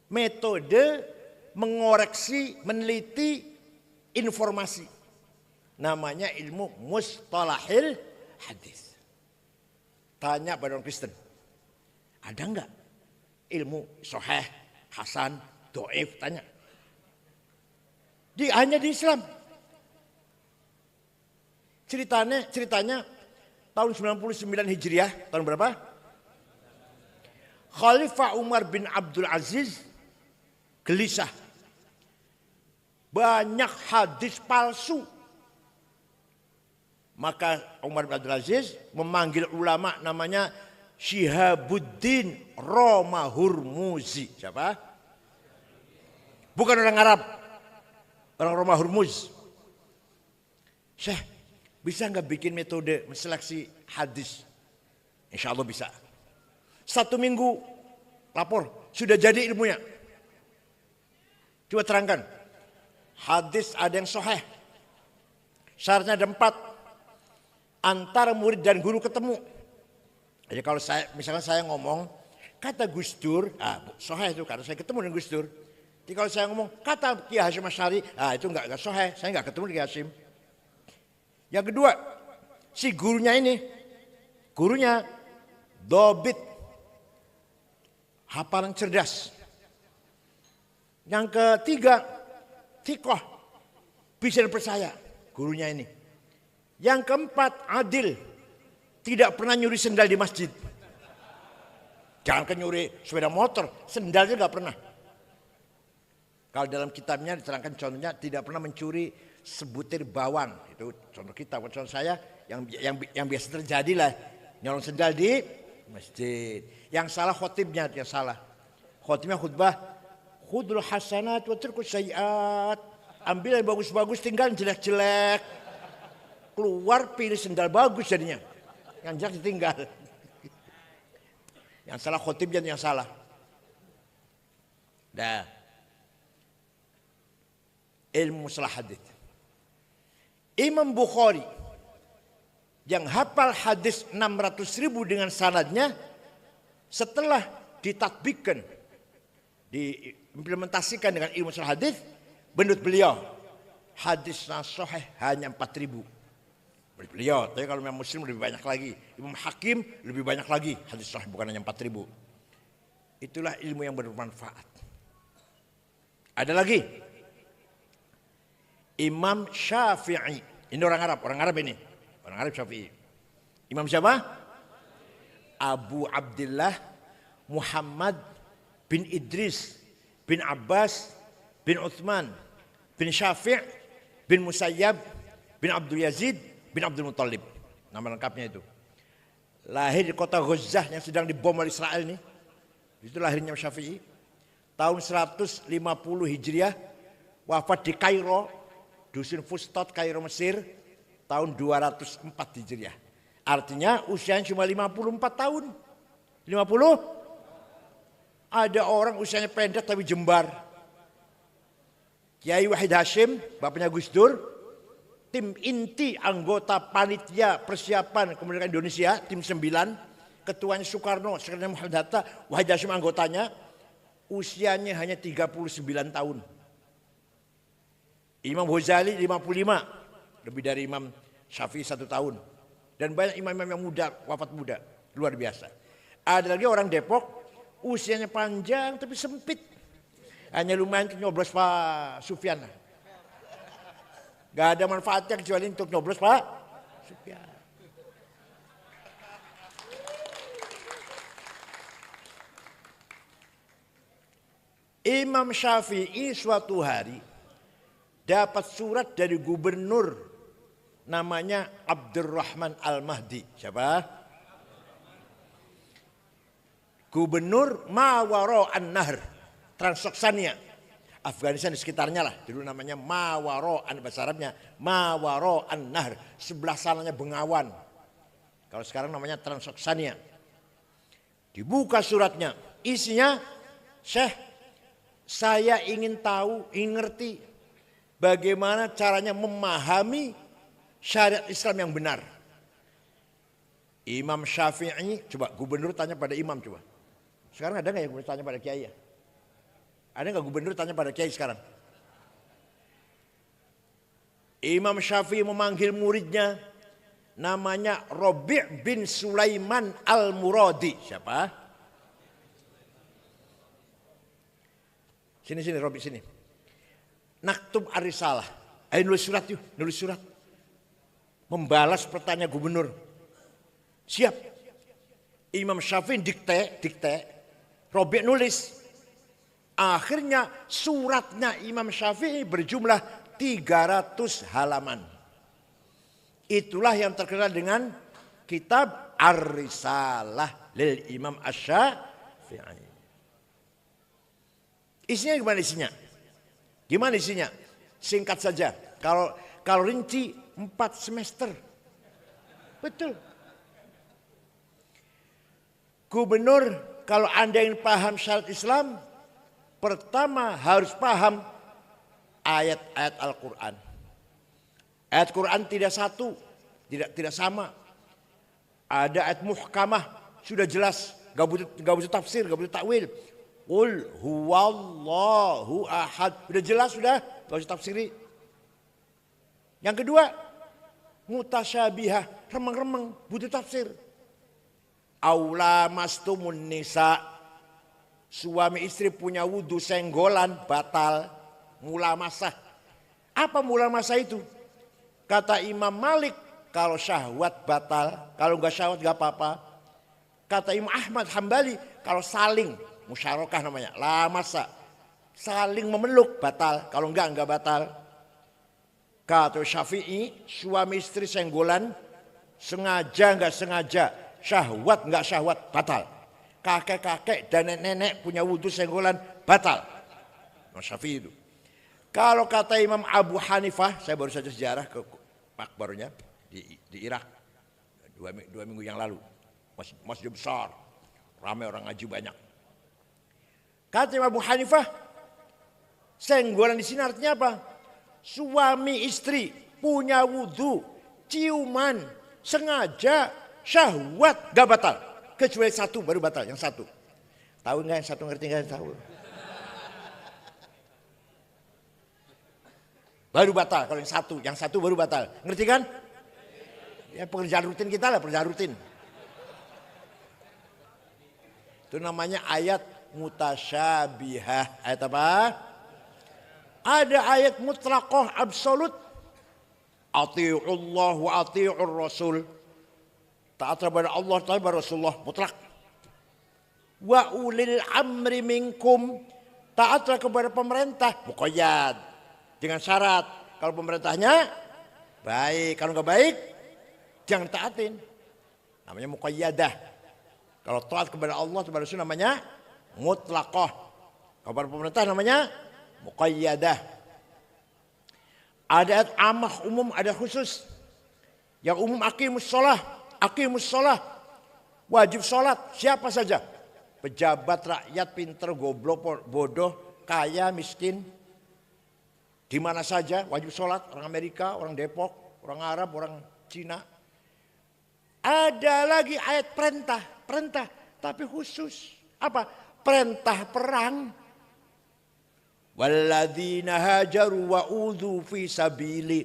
metode mengoreksi, meneliti informasi. Namanya ilmu mustalahil hadis. Tanya pada orang Kristen, ada enggak ilmu sahih, hasan, dhaif? Tanya. Hanya di Islam. Ceritanya tahun 99 Hijriah, tahun berapa? Khalifah Umar bin Abdul Aziz gelisah. Banyak hadis palsu. Maka Umar bin Abdul Aziz memanggil ulama namanya Syihabuddin Roma Hurmuzi. Siapa? Bukan orang Arab. Orang Roma Hurmuz. Syekh, bisa nggak bikin metode menseleksi hadis? Insya Allah bisa. 1 minggu lapor, sudah jadi ilmunya. Coba terangkan. Hadis ada yang sahih. Syaratnya ada 4. Antara murid dan guru ketemu. Jadi kalau misalkan saya ngomong, kata Gus Dur, sahih itu karena saya ketemu dengan Gus Dur. Jadi kalau saya ngomong, kata Kiai Hasyim Asy'ari, itu enggak sahih, saya enggak ketemu dengan Kiai Hasyim. Yang kedua, si gurunya dobit, hafalan cerdas. Yang ketiga, thiqah, bisa dipercaya gurunya ini. Yang keempat, adil, tidak pernah nyuri sendal di masjid. Jangan nyuri sepeda motor, sendalnya nggak pernah. Kalau dalam kitabnya diterangkan contohnya tidak pernah mencuri sebutir bawang. Itu contoh kita, contoh saya yang biasa terjadi lah, nyolong sendal di masjid. Yang salah khotibnya, yang salah. Khotibnya khutbah, khudul hasanat wa tirkus sayyiat. Ambil yang bagus-bagus, tinggal yang jelek-jelek. Keluar pilih sendal bagus jadinya. Yang jelek ditinggal. Yang salah khotibnya yang salah. Dah. Ilmu mustalah hadis. Imam Bukhari yang hafal hadis 600.000 dengan sanadnya, setelah ditatbikkan, diimplementasikan dengan ilmu mustalah hadis, menurut beliau hadis sahih hanya 4.000. Beliau, tapi kalau Imam Muslim lebih banyak lagi, Imam Hakim lebih banyak lagi hadis sahih, bukan hanya 4.000. Itulah ilmu yang bermanfaat. Ada lagi. Imam Syafi'i. Ini orang Arab ini. Orang Arab Syafi'i. Imam siapa? Abu Abdullah Muhammad bin Idris bin Abbas bin Uthman bin Syafi' bin Musayyab bin Abdul Yazid bin Abdul Muttalib. Nama lengkapnya itu. Lahir di kota Gaza yang sedang dibom oleh Israel ini. Itu lahirnya Syafi'i. Tahun 150 Hijriah. Wafat di Kairo. Dusun Fustot, Kairo, Mesir. Tahun 204 Hijriah. Artinya usianya cuma 54 tahun. 50? Ada orang usianya pendek tapi jembar. Kiai Wahid Hashim, bapaknya Gus Dur. Tim inti anggota panitia persiapan kemerdekaan Indonesia, tim 9. Ketuanya Soekarno, sekretaris Muhammad Hatta, Wahid Hashim anggotanya. Usianya hanya 39 tahun. Imam Ghazali 55. Lebih dari Imam Syafi'i 1 tahun. Dan banyak imam-imam yang muda, wafat muda. Luar biasa. Ada lagi orang Depok, usianya panjang tapi sempit. Hanya lumayan untuk nyoblos Pak Sufyan. Gak ada manfaatnya kecuali untuk nyoblos Pak Sufyan. Imam Syafi'i suatu hari dapat surat dari gubernur namanya Abdurrahman Al-Mahdi. Siapa? Gubernur Mawaro An-Nahr, Transoksania. Afghanistan di sekitarnya lah. Dulu namanya Mawaro, bahasa Arabnya Mawaro An-Nahr. Sebelah sananya Bengawan. Kalau sekarang namanya Transoksania. Dibuka suratnya. Isinya, Syekh, saya ingin tahu, ingin ngerti bagaimana caranya memahami syariat Islam yang benar. Imam Syafi'i, coba gubernur tanya pada imam coba. Sekarang ada nggak yang gubernur tanya pada kiai ya? Ada nggak gubernur tanya pada kiai sekarang? Imam Syafi'i memanggil muridnya, namanya Rabi' bin Sulaiman Al-Muradi. Siapa? Sini Rabi' sini. Naktub Ar-Risalah. Ayo nulis surat yuk, nulis surat. Membalas pertanyaan gubernur. Siap. Imam Syafi'i dikte. Rabi' nulis. Akhirnya suratnya Imam Syafi'i berjumlah 300 halaman. Itulah yang terkenal dengan kitab Ar-Risalah lil Imam Asy-Syafi'i. Isinya gimana isinya? Singkat saja. Kalau rinci 4 semester. Betul. Gubernur, kalau Anda ingin paham syariat Islam, pertama harus paham ayat-ayat Al-Quran. Ayat Quran tidak satu, tidak sama. Ada ayat muhkamah, sudah jelas, gak butuh tafsir, gak butuh takwil. Qul huwallahu ahad, sudah jelas, sudah, gak usah tafsiri. Yang kedua, mutasyabihah, remeng-remeng, butuh tafsir. Aula mastumun nisa, suami istri punya wudhu senggolan batal, mula masah. Apa mula masah itu? Kata Imam Malik, kalau syahwat batal, kalau enggak syahwat enggak apa-apa. Kata Imam Ahmad Hambali, kalau saling, musyarakah namanya, la masa, saling memeluk batal, kalau enggak batal. Kata Syafi'i, suami istri senggolan, sengaja enggak sengaja, syahwat enggak syahwat, batal. Kakek-kakek dan nenek-nenek punya wudhu senggolan, batal. Imam Syafi'i itu. Kalau kata Imam Abu Hanifah, saya baru saja sejarah ke makbarnya di Irak dua minggu yang lalu. Masjid besar, ramai orang ngaji banyak. Kata Imam Abu Hanifah, senggolan di sini artinya apa? Suami istri punya wudhu, ciuman, sengaja, syahwat, gak batal. Kecuali satu baru batal, yang satu. Tahu nggak yang satu, ngerti nggak yang tahu? Baru batal kalau yang satu baru batal. Ngerti kan? Ya pekerjaan rutin kita lah, pekerjaan rutin. Itu namanya ayat mutasyabihah. Ayat apa? Ada ayat mutlaqah absolut. Ati'ullah wa ati'ur rasul. Taat kepada Allah, taat kepada Rasulullah, mutlak. Wa ulil amri minkum. Taat kepada pemerintah, muqayyad. Dengan syarat, kalau pemerintahnya baik, kalau nggak baik, jangan taatin. Namanya muqayyadah. Kalau taat kepada Allah, kepada Rasul namanya mutlaqah. Kepada pemerintah namanya muqayyadah. Ada ayat amah umum, ada khusus. Yang umum aqimus shalah. Wajib sholat siapa saja. Pejabat, rakyat, pinter, goblok, bodoh, kaya, miskin. Di mana saja wajib sholat. Orang Amerika, orang Depok, orang Arab, orang Cina. Ada lagi ayat perintah, tapi khusus. Apa? Perintah perang. Walladzina hajaru wa udzu fi sabili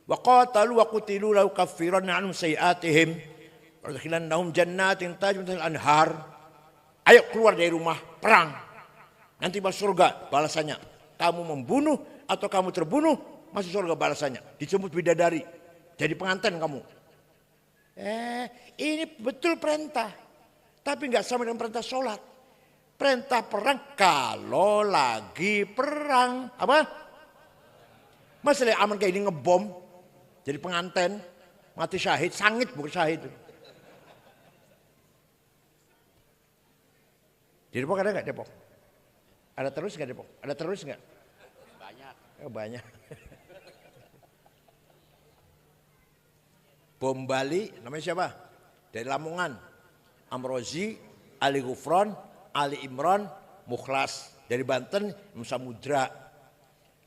wa qatalu wa qutilu la ukaffiranna anhum sayiatihim wa adkhilannahum jannatin tajri min tahtiha al-anhar. Ayo keluar dari rumah perang. Nanti masuk surga balasannya. Kamu membunuh atau kamu terbunuh, masuk surga balasannya. Dijemput bidadari. Jadi pengantin kamu. Ini betul perintah. Tapi enggak sama dengan perintah sholat. Perintah perang kalau lagi perang. Apa? Masalah aman kayak ini ngebom. Jadi pengantin. Mati syahid. Sangit bukan syahid. Di Depok ada nggak Depok? Ada terus nggak Depok? Ada terus nggak?
Banyak.
Banyak. Bom Bali namanya siapa? Dari Lamongan. Amrozi, Ali Gufron, Ali Imron, Mukhlas. Dari Banten, Samudra.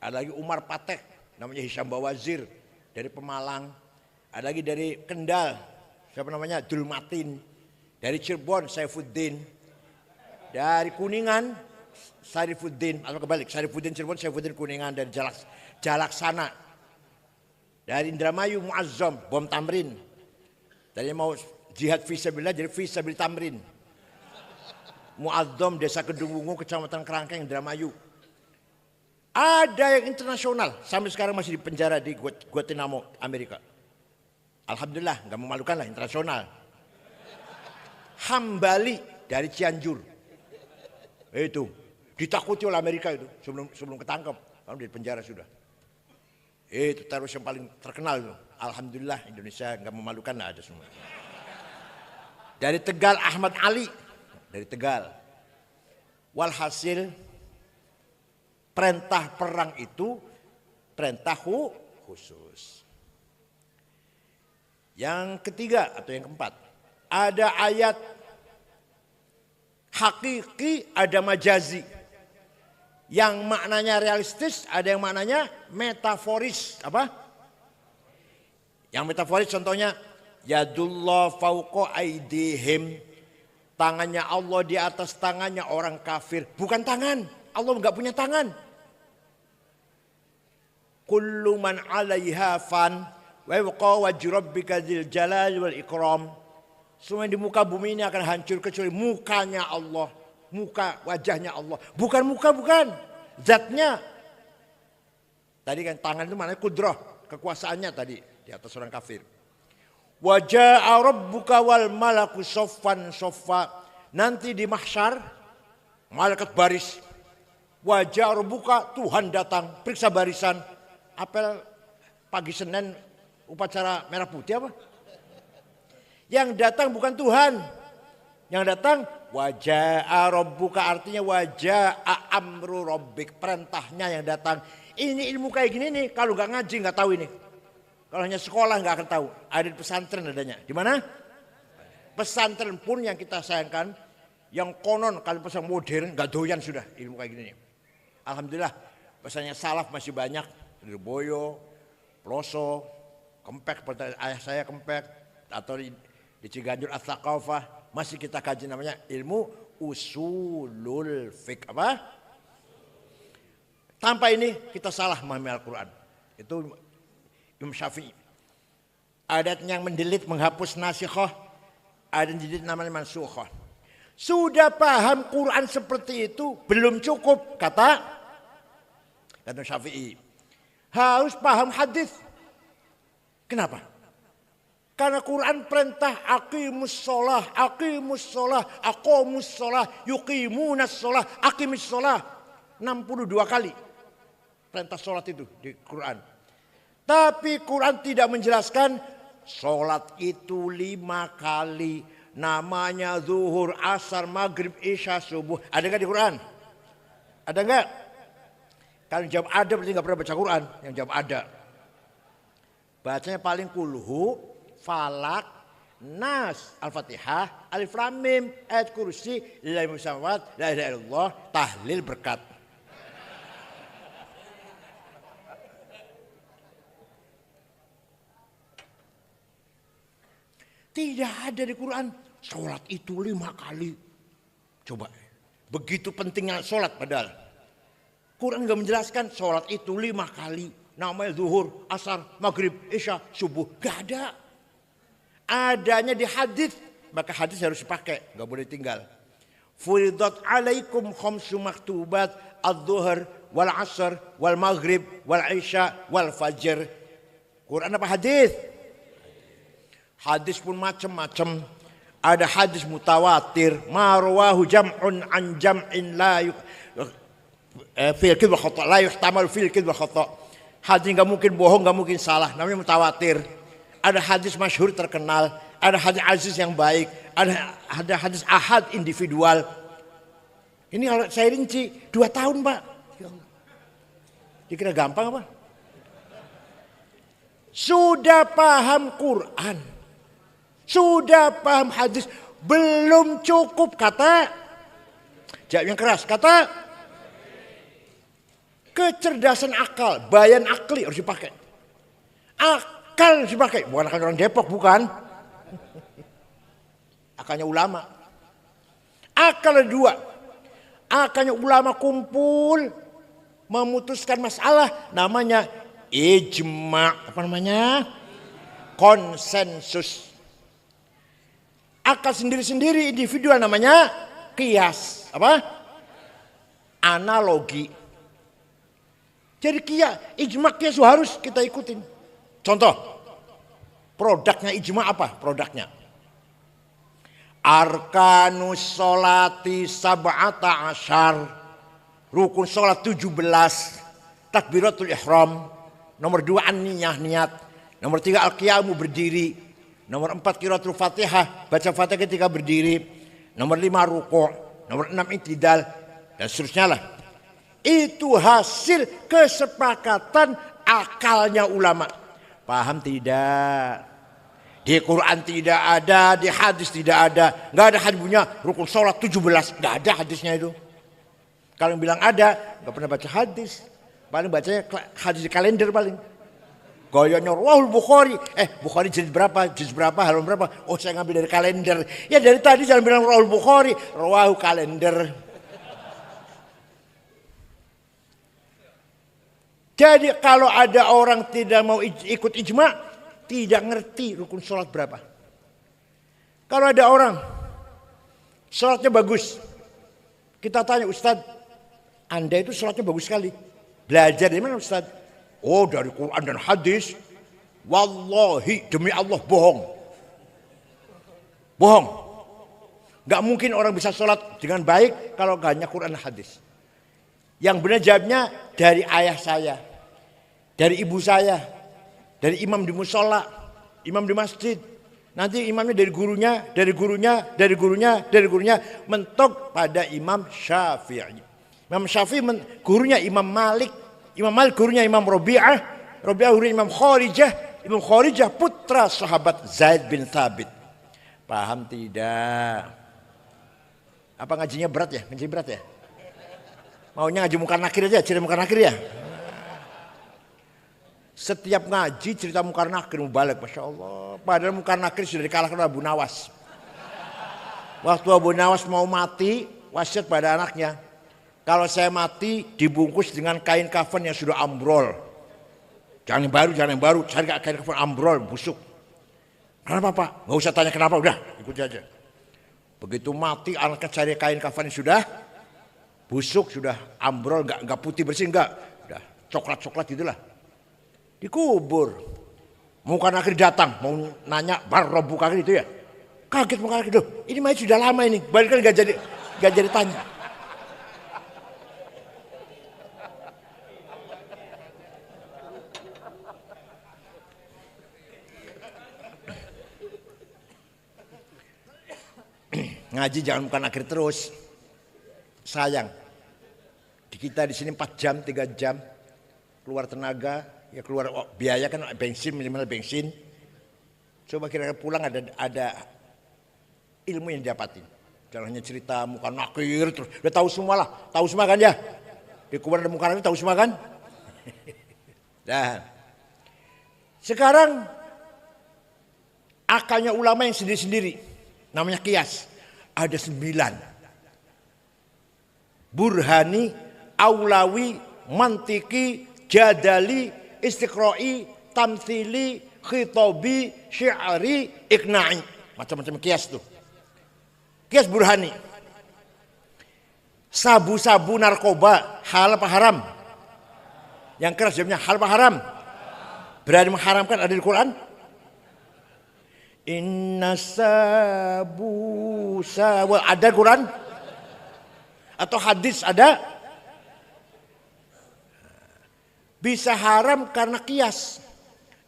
Ada lagi Umar Patek, namanya Hisham Bawazir. Dari Pemalang. Ada lagi dari Kendal, siapa namanya? Dulmatin. Dari Cirebon, Saifuddin. Dari Kuningan, Sarifuddin. Atau kebalik, Sarifuddin Cirebon, Saifuddin Kuningan. Dari Jalaksana. Dari Indramayu, Muazzam, Bom Tamrin. Tadi mau jihad fisabilillah, jadi fisabil Tamrin. Muazzam, Desa Kedungwungu, Kecamatan Kerangkeng, Indramayu. Ada yang internasional, sampai sekarang masih di penjara di Guantanamo, Amerika. Alhamdulillah, nggak memalukan lah, internasional. Hambali dari Cianjur. Itu ditakuti oleh Amerika itu sebelum ketangkep, kalau di penjara sudah. Itu teroris yang paling terkenal itu. Alhamdulillah Indonesia nggak memalukan, lah ada semua. Dari Tegal Ahmad Ali dari Tegal. Walhasil perintah perang itu perintah khusus. Yang ketiga atau yang keempat, ada ayat hakiki, ada majazi. Yang maknanya realistis, ada yang maknanya metaforis. Apa? Yang metaforis contohnya, yadullah fauqa aidihim. Tangannya Allah di atas tangannya orang kafir. Bukan tangan, Allah enggak punya tangan. Kullu man 'alaiha fan wa yabqa wajhu rabbika dzil jalali wal ikram. Semua di muka bumi ini akan hancur kecuali mukanya Allah. Muka, wajahnya Allah. Bukan muka, bukan. Zatnya. Tadi kan tangan itu maknanya kudrah. Kekuasaannya tadi di atas orang kafir. Waja'a rabbuka wal malaku soffan soffa. Nanti di mahsyar, malaikat baris. Waja'a rabbuka, Tuhan datang. Periksa barisan. Apel pagi Senin upacara merah putih apa? Yang datang bukan Tuhan. Yang datang waja'a rabbuka, artinya waja'a amru rabbik, perintahnya yang datang. Ini ilmu kayak gini nih, kalau nggak ngaji nggak tahu ini. Kalau hanya sekolah nggak akan tahu. Ada di pesantren adanya. Di mana? Pesantren pun yang kita sayangkan, yang konon kalau pesantren modern nggak doyan sudah ilmu kayak gini nih. Alhamdulillah pesantren salaf masih banyak. Di Boyo, Ploso, Kempek, ayah saya Kempek, atau di Ciganjur At-Thaqafah, masih kita kaji namanya ilmu usulul fiqh. Apa? Tanpa ini kita salah memahami Al-Quran. Itu Imam Syafi'i. Ada yang mendelete, menghapus nasikhah, ada yang mendelete namanya mansukhah. Sudah paham Quran seperti itu belum cukup, kata Syafi'i. Harus paham hadis. Kenapa? Karena Quran perintah aqimus sholah, aqomus sholah, yuqimunas sholah, aqimis sholah. 62 kali perintah sholat itu di Quran. Tapi Quran tidak menjelaskan sholat itu 5 kali. Namanya zuhur, asar, maghrib, isya, subuh. Ada nggak di Quran? Ada nggak? Kalau jawab ada berarti nggak pernah baca Quran. Yang jawab ada. Bacanya paling kulhu, falak, nas, al-fatihah, alif lam mim, ayat kursi, lillahi musawat, la ilaha illallah, tahlil berkat. Tidak ada di Quran. Sholat itu 5 kali. Coba. Begitu pentingnya sholat padahal. Quran nggak menjelaskan sholat itu 5 kali. Namanya zuhur, asar, maghrib, isya, subuh. Gak ada. Adanya di hadis. Maka hadis harus dipakai. Gak boleh tinggal. Furidat alaikum khamsu maktubat. Ad-zuhur, wal asar, wal maghrib, wal isya, wal fajr. Quran apa hadis? Hadis pun macam-macam. Ada hadis mutawatir, marwahu jam'un an jam'in la fil kidwa khata, la yuhtamal fil kidwa khata. Hadis enggak mungkin bohong, enggak mungkin salah, namanya mutawatir. Ada hadis masyhur terkenal, ada hadis aziz yang baik, ada hadis ahad individual. Ini kalau saya rinci 2 tahun, Pak. Dikira gampang apa? Sudah paham Quran. Sudah paham hadis, belum cukup, kata jawab yang keras, kata kecerdasan akal, bayan akli harus dipakai. Akal harus dipakai, bukan akal orang Depok, bukan. Akalnya ulama. Akal ada 2. Akalnya ulama kumpul memutuskan masalah, namanya ijma, apa namanya? Konsensus. Akal sendiri-sendiri individual namanya qiyas. Apa? Analogi. Jadi ijma qiyas harus kita ikutin. Contoh. Produknya ijma apa? Produknya. Arkanus sholati sab'ata asyar. Rukun sholat 17. Takbiratul ihram. Nomor 2 an-niyah, niat. Nomor 3 al-qiyamu, berdiri. Nomor 4 qiraatul Fatihah, baca Fatihah ketika berdiri. Nomor 5 ruku', nomor 6 i'tidal, dan seterusnya lah. Itu hasil kesepakatan akalnya ulama. Paham tidak? Di Quran tidak ada, di hadis tidak ada. Enggak ada hadis punya rukun sholat 17, enggak ada hadisnya itu. Kalau bilang ada, enggak pernah baca hadis. Paling bacanya hadis di kalender paling. Gayanya Rawahul Bukhari. Bukhari juz berapa, halaman berapa? Oh, saya ngambil dari kalender. Ya dari tadi jangan bilang Rawahul Bukhari, Rawahu kalender. Jadi kalau ada orang tidak mau ikut ijma, tidak ngerti rukun sholat berapa. Kalau ada orang sholatnya bagus, kita tanya, Ustadz, Anda itu sholatnya bagus sekali. Belajar dari mana, Ustadz? Oh, dari Quran dan hadis. Wallahi, demi Allah, bohong. Bohong. Gak mungkin orang bisa sholat dengan baik kalau gak hanya Quran dan hadis. Yang benar jawabnya dari ayah saya, dari ibu saya, dari imam di musola, imam di masjid. Nanti imamnya dari gurunya, mentok pada Imam Syafi'i. Imam Syafi'i gurunya Imam Malik. Imam Malik gurunya Imam Rabi'ah gurunya Imam Kharijah putra sahabat Zaid bin Thabit. Paham tidak? Apa ngajinya berat ya? Ngaji berat ya? Maunya ngaji Munkar Nakir aja, cerita Munkar Nakir ya? Setiap ngaji cerita Munkar Nakir mubalek, Masya Allah. Padahal Munkar Nakir sudah dikalahkan oleh Abu Nawas. Waktu Abu Nawas mau mati, wasiat pada anaknya. Kalau saya mati dibungkus dengan kain kafan yang sudah ambrol. Jangan yang baru, cari kain kafan ambrol, busuk. Kenapa Pak? Gak usah tanya kenapa, udah ikuti aja. Begitu mati anaknya cari kain kafan sudah busuk, sudah ambrol, nggak putih bersih, nggak, udah coklat gitulah. Dikubur. Muka akhir datang mau nanya bar robuka gitu ya. Kaget muka akhir, ini mayat sudah lama ini, balik kan nggak jadi tanya. Ngaji jangan bukan akhir terus. Sayang. Di kita di sini 4 jam, 3 jam keluar tenaga, ya keluar biaya kan bensin, minimal bensin. Coba kira-kira pulang ada ilmu yang didapatin. Jangan hanya cerita muka nakir terus. Udah tahu semua lah, tahu semua kan ya. Di kubur ada muka nakir tahu semua kan? Nah. Sekarang akalnya ulama yang sendiri-sendiri. Namanya kias. Ada 9. Burhani, Aulawi, Mantiki, Jadali, Istiqra'i, Tamthili, Khitabi, Syi'ari, Iqna'i. Macam-macam kias tuh. Kias burhani. Sabu-sabu narkoba halal apa haram? Yang keras jawabnya halal apa haram? Berani mengharamkan ada di Quran? Inna sabu sawa ada Quran? Atau hadis ada? Bisa haram karena kias.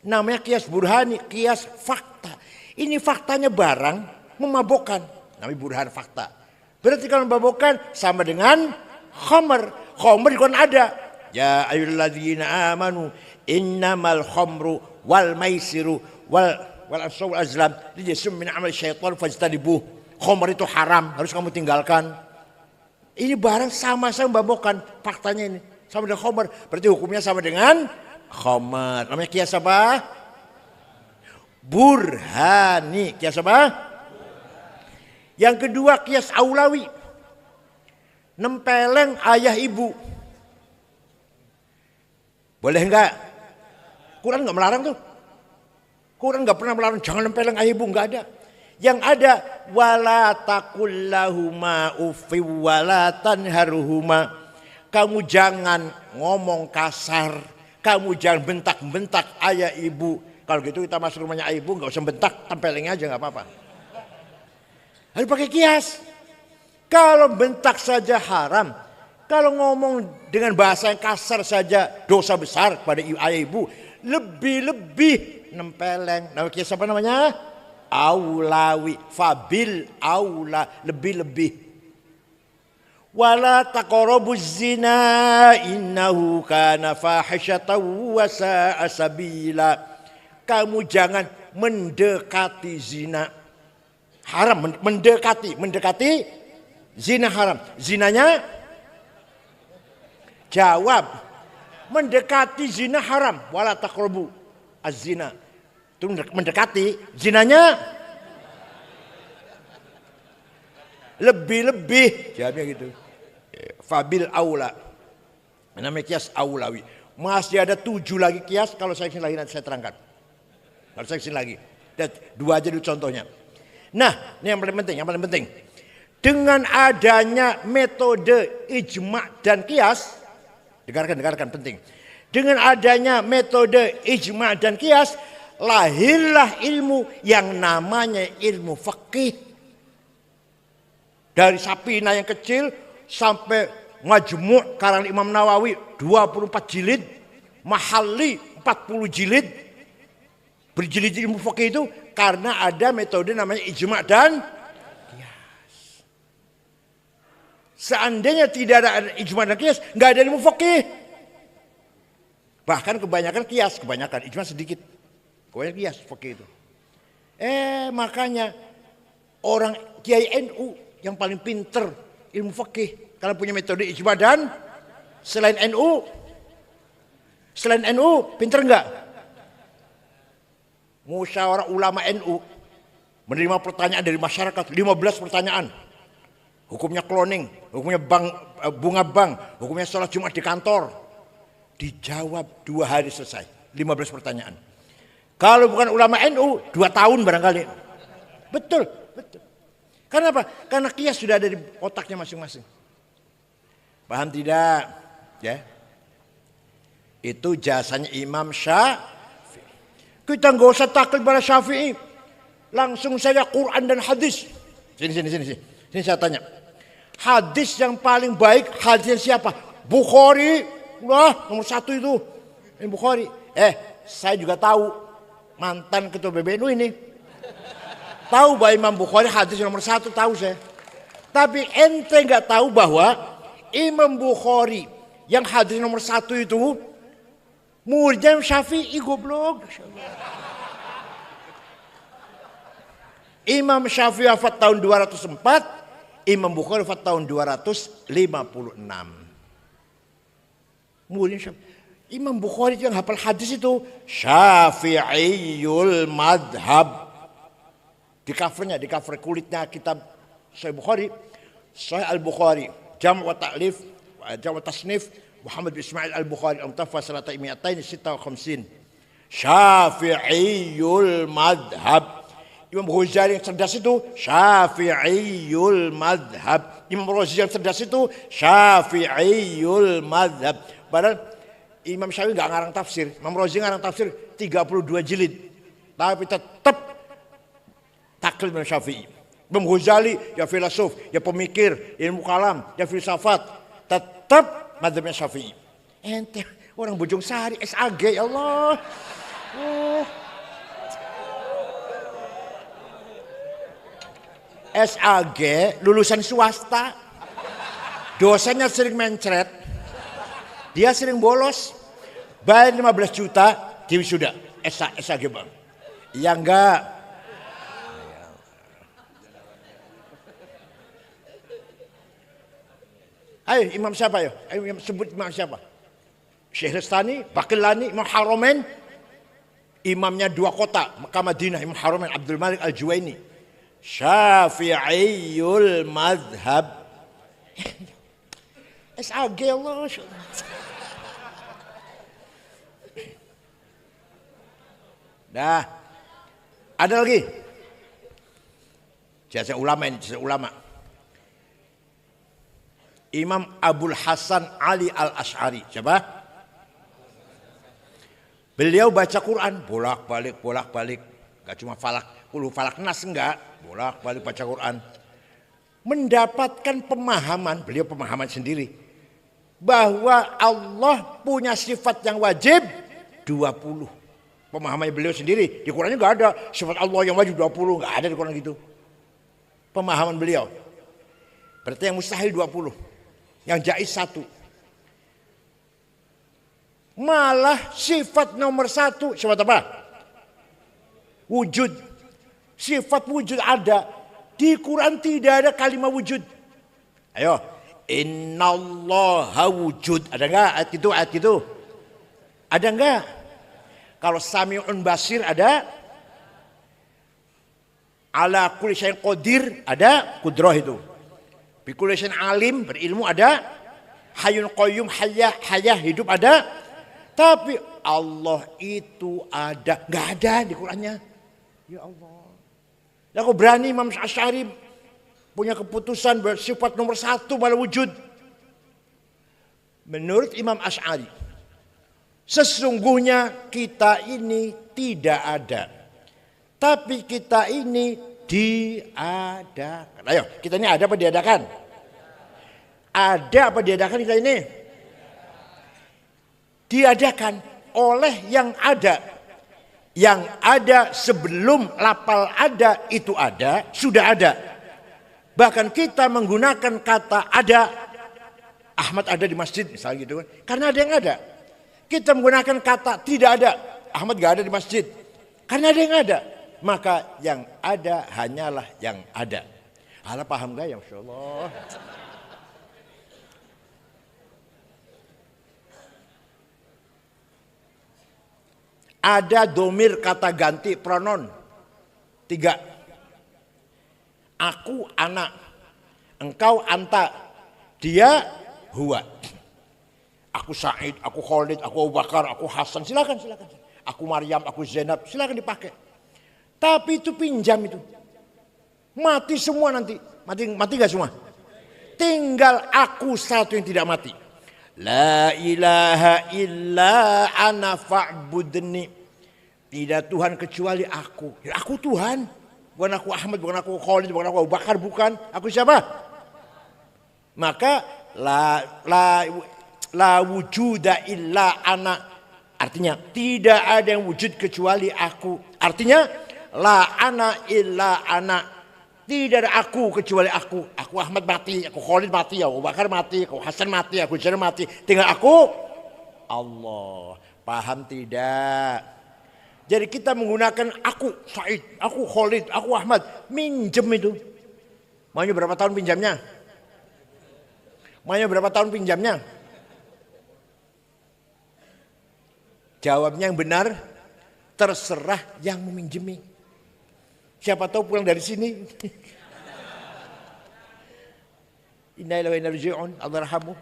Namanya kias burhani, kias fakta. Ini faktanya barang memabukkan. Namanya burhan fakta. Berarti kalau memabukkan sama dengan khamr. Khamr di Quran ada. Ya ayyuhalladzina amanu innamal khamru wal maisiru wal ansab wal azlam rijsun min amal syaitan fajtanibuh. Khamr itu haram, harus kamu tinggalkan. Ini barang sama-sama memabukkan. Faktanya ini sama dengan khamr. Berarti hukumnya sama dengan khamr. Namanya kias apa? Burhani. Kias apa? Yang kedua kias aulawi. Nempeleng ayah ibu. Boleh enggak? Quran enggak melarang tuh. Quran enggak pernah melarang jangan nempeleng ayah ibu, enggak ada. Yang ada wala taqullahuma uffi wala tanharhuma. Kamu jangan ngomong kasar, kamu jangan bentak-bentak ayah ibu. Kalau gitu kita masuk rumahnya ayah ibu enggak usah bentak, tempelengnya aja enggak apa-apa. Harus pakai kias. Kalau bentak saja haram, kalau ngomong dengan bahasa yang kasar saja dosa besar pada ayah ibu, lebih-lebih nempeleng. Nah, kias apa namanya? Aulawi, fabil aula, lebih-lebih. Wala taqrabuz zina innahu kana fahisyatan wa sa'a sabila. Kamu jangan mendekati zina. Haram mendekati zina haram. Zinanya jawab. Mendekati zina haram. Wala taqrabu az-zina. Itu mendekati, zinanya lebih-lebih. Jawabnya gitu. Fabil aula. Namanya kias aulawi. Masih ada 7 lagi kias. Kalau saya kesini lagi nanti saya terangkan. Kalau saya kesini lagi. Dan 2 aja dulu contohnya. Nah, ini yang paling penting. Dengan adanya metode ijma' dan kias. Dengarkan penting. Dengan adanya metode ijma' dan kias. Lahirlah ilmu yang namanya ilmu fikih. Dari Sapina yang kecil sampai Majmu' karangan Imam Nawawi 24 jilid, Mahalli 40 jilid. Berjilid ilmu fikih itu karena ada metode namanya ijma' dan qiyas. Seandainya tidak ada ijma' dan qiyas, enggak ada ilmu fikih. Bahkan kebanyakan qiyas, ijma' sedikit. Kebanyakan qiyas fikih itu. Makanya orang Kiai NU yang paling pinter ilmu fikih kalau punya metode ijma' dan selain NU pinter enggak? Musyawarah ulama NU menerima pertanyaan dari masyarakat 15 pertanyaan. Hukumnya cloning, hukumnya bunga bank, hukumnya sholat Jumat di kantor. Dijawab 2 hari selesai, 15 pertanyaan. Kalau bukan ulama NU 2 tahun barangkali. Betul. Karena apa? Karena kias sudah ada di otaknya masing-masing. Paham tidak? Ya. Itu jasanya Imam Syafi'i. Kita nggak usah taklid pada Syafi'i. Langsung saja Quran dan hadis. Sini saya tanya. Hadis yang paling baik hadisnya siapa? Bukhari. Wah, nomor 1 itu. Ini Bukhari. Saya juga tahu mantan ketua PBNU ini. Tahu bahwa Imam Bukhari hadis nomor 1, tahu saya. Tapi ente nggak tahu bahwa Imam Bukhari yang hadis nomor 1 itu muridnya Syafi'i, goblok. Imam Syafi'i wafat tahun 204, Imam Bukhari wafat tahun 256. Muridnya Syafi'i. Imam Bukhari yang hafal hadis itu Syafi'iyul madhab. Di cover kulitnya kitab Sahih Bukhari, Sahih Al-Bukhari, Jam' wa Ta'lif, Jam' wa Tasnif, Muhammad bin Ismail Al-Bukhari, Al-Mutawaffa sanata 256. Syafi'iyul madhab. Imam Ghazali yang cerdas itu Syafi'iyul madhab. Imam Razi yang cerdas itu Syafi'iyul madhab. Padahal Imam Syafi'i nggak ngarang tafsir, Imam Razi ngarang tafsir 32 jilid. Tapi tetap taklid Imam Syafi'i. Imam Ghazali ya filosof, ya pemikir, ilmu kalam, ya filsafat, tetap madzhabnya Syafi'i. Ente orang Bojong Sari, SAG, ya Allah. SAG lulusan swasta. Dosennya sering mencret. Dia sering bolos. Bayar 15 juta, di wisuda. SAG bang. Ya enggak. Ayo imam siapa ya? Ayo sebut imam siapa? Syehristani, Baqillani, Imam Haramain. Imamnya 2 kota, Mekah Madinah, Imam Haramain, Abdul Malik Al-Juwaini. Syafi'iyul madhab. SAG Allah. Dah. Ada lagi? Jasa ulama ini, jasa ulama. Imam Abul Hasan Ali Al-Asy'ari. Siapa? Beliau baca Quran bolak-balik. Gak cuma falak nas, enggak. Bolak-balik baca Quran. Mendapatkan pemahaman, beliau pemahaman sendiri. Bahwa Allah punya sifat yang wajib 20. Pemahaman beliau sendiri. Di Qurannya enggak ada sifat Allah yang wajib 20. Enggak ada di Quran gitu. Pemahaman beliau. Berarti yang mustahil 20. Yang jaiz 1. Malah sifat nomor 1, sifat apa? Wujud. Sifat wujud ada. Di Quran tidak ada kalimat wujud. Ayo. Innallaha wujud. Ada enggak ayat itu? Ada enggak? Kalau Sami'un Basir ada. Ala kulli syai'in qadir ada, kudrah itu. Bikulli syai'in alim, berilmu ada. Hayyun qayyum, hayah hidup ada. Tapi Allah itu ada, enggak ada di Qur'annya. Ya Allah. Lah kok berani Imam Asy'ari punya keputusan bersifat nomor 1 malah wujud. Menurut Imam Asy'ari, sesungguhnya kita ini tidak ada. Tapi kita ini diadakan. Ayo, kita ini ada apa diadakan? Ada apa diadakan kita ini? Diadakan oleh yang ada. Yang ada sebelum lapal ada itu ada, sudah ada. Bahkan kita menggunakan kata ada. Ahmad ada di masjid misalnya gitu kan. Karena ada yang ada. Kita menggunakan kata tidak ada. Ahmad gak ada di masjid. Karena ada yang ada. Maka yang ada hanyalah yang ada. Hala paham gak ya? Masya Allah. Ada domir kata ganti pronoun 3. Aku anak, engkau anta, dia huwa. Aku Said, aku Khalid, aku Abu Bakar, aku Hasan, silakan. Aku Maryam, aku Zainab, silakan dipakai. Tapi itu pinjam itu. Mati semua nanti. Mati gak semua? Tinggal aku satu yang tidak mati. La ilaha illa ana fa'budni. Tidak Tuhan kecuali aku. Ya, aku Tuhan. Bukan aku Ahmad, bukan aku Khalid, bukan aku Abu Bakar, bukan. Aku siapa? Maka la wujuda illa ana. Artinya tidak ada yang wujud kecuali aku. Artinya la ana illa ana. Tidak ada aku kecuali aku. Aku Ahmad mati, aku Khalid mati, Abu Bakar mati, aku Hasan mati, aku Jainal mati. Tinggal aku Allah. Paham tidak? Jadi kita menggunakan aku Said, aku Khalid, aku Ahmad. Minjem itu. Maunya berapa tahun pinjamnya? Maunya berapa tahun pinjamnya? Jawabnya yang benar, terserah yang meminjemi. Siapa tahu pulang dari sini. Inna lillahi wa inna ilaihi raji'un. Allah rahmu.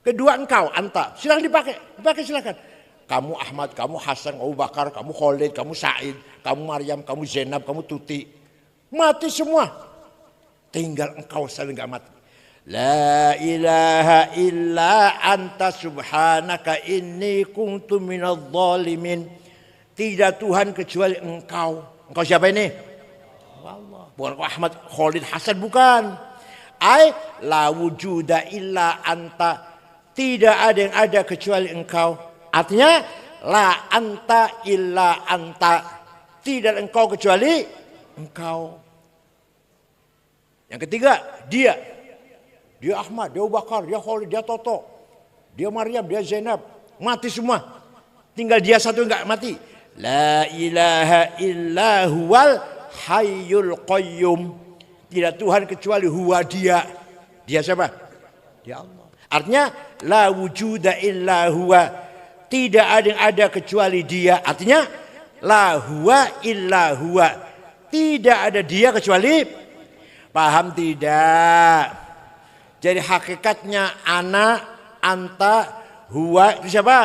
Kedua engkau, anta. Silakan dipakai. Dipakai silakan. Kamu Ahmad, kamu Hasan, kamu Bakar, kamu Khalid, kamu Said, kamu Maryam, kamu Zainab, kamu Tuti. Mati semua. Tinggal engkau saling gak mati. La ilaha illa anta subhanaka inni kuntu minadh dhalimin. Tidak Tuhan kecuali engkau. Engkau siapa ini? Allah. Bukan Ahmad, Khalid, Hasan, bukan. La wujuda illa anta. Tidak ada yang ada kecuali engkau. Artinya la anta illa anta. Tidak engkau kecuali engkau. Yang ketiga, dia. Dia Ahmad, dia Abu Bakar, dia Khalid, dia Toto. Dia Maryam, dia Zainab. Mati semua. Tinggal dia satu enggak mati. La ilaha illa huwal hayyul qayyum. Tidak Tuhan kecuali huwa dia. Dia siapa? Dia Allah. Artinya la wujuda illa huwa. Tidak ada yang ada kecuali dia. Artinya la huwa illa huwa. Tidak ada dia kecuali. Paham tidak? Jadi hakikatnya ana, anta, huwa itu siapa?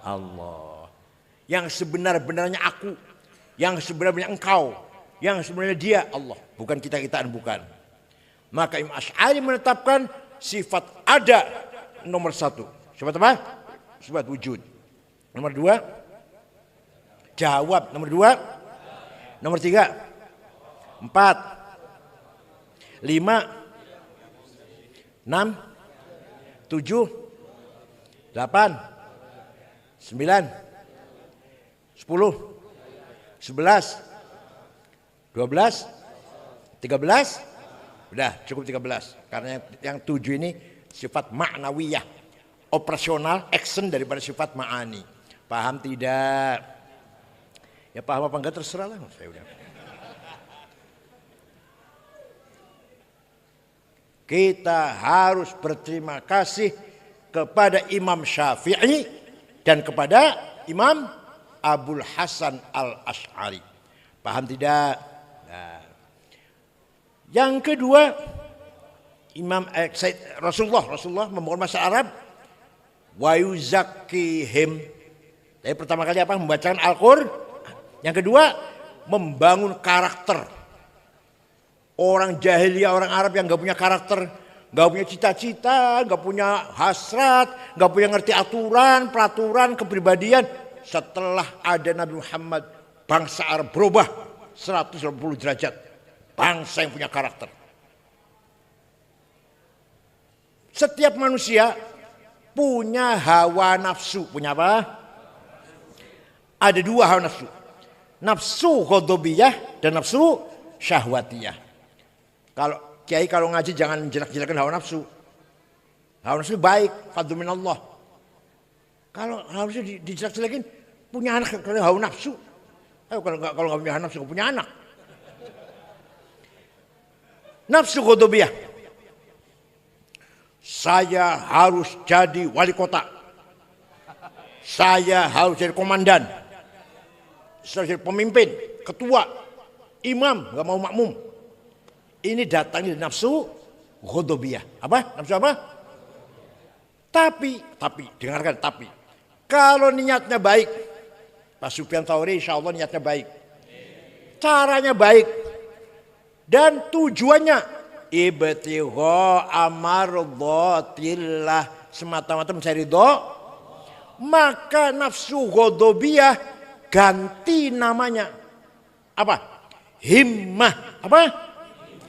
Allah. Yang sebenar-benarnya aku. Yang sebenarnya engkau. Yang sebenarnya dia Allah. Bukan kita-kitaan, bukan. Maka Imam Asy'ari menetapkan sifat ada nomor satu. Sifat apa? Sifat wujud. Nomor dua, jawab. Nomor dua, nomor tiga, empat, lima, enam, tujuh, delapan, sembilan, sepuluh, sebelas, 12, 13. Udah cukup 13. Karena yang 7 ini sifat ma'nawiyah. Operasional, action daripada sifat ma'ani. Paham tidak? Ya paham apa enggak terserah lah. Saya udah. Kita harus berterima kasih kepada Imam Syafi'i dan kepada Imam Abul Hasan Al-Asy'ari. Paham tidak? Nah. Yang kedua, Rasulullah membangun masyarakat Arab wa yuzakkihim. Jadi pertama kali apa? Membacakan Al-Qur'an. Yang kedua, membangun karakter. Orang jahiliyah, orang Arab yang gak punya karakter, gak punya cita-cita, gak punya hasrat, gak punya ngerti aturan, peraturan, kepribadian. Setelah ada Nabi Muhammad, bangsa Arab berubah 180 derajat. Bangsa yang punya karakter. Setiap manusia punya hawa nafsu. Punya apa? Ada dua hawa nafsu. Nafsu ghadabiyah dan nafsu syahwatiyah. Kalau kiai kalau ngaji jangan jelek-jelekan hawa nafsu. Hawa nafsu baik, fadlu minallah. Kalau hawa nafsu dijelek-jelekin, punya anak kalau hawa nafsu. Kalau nggak punya anak nafsu, nggak punya anak. Nafsu ghadabiyah. Saya harus jadi wali kota. Saya harus jadi komandan. Saya jadi pemimpin, ketua, imam, nggak mau makmum. Ini datangnya dari nafsu ghadabiyah. Apa? Nafsu apa? Tapi, dengarkan tapi. Kalau niatnya baik, Pak Sufyan Tsauri insya Allah niatnya baik. caranya baik dan tujuannya ibtigha amardhatillah, semata-mata mencari ridho, maka nafsu ghadabiyah ganti namanya apa? Himmah. Apa?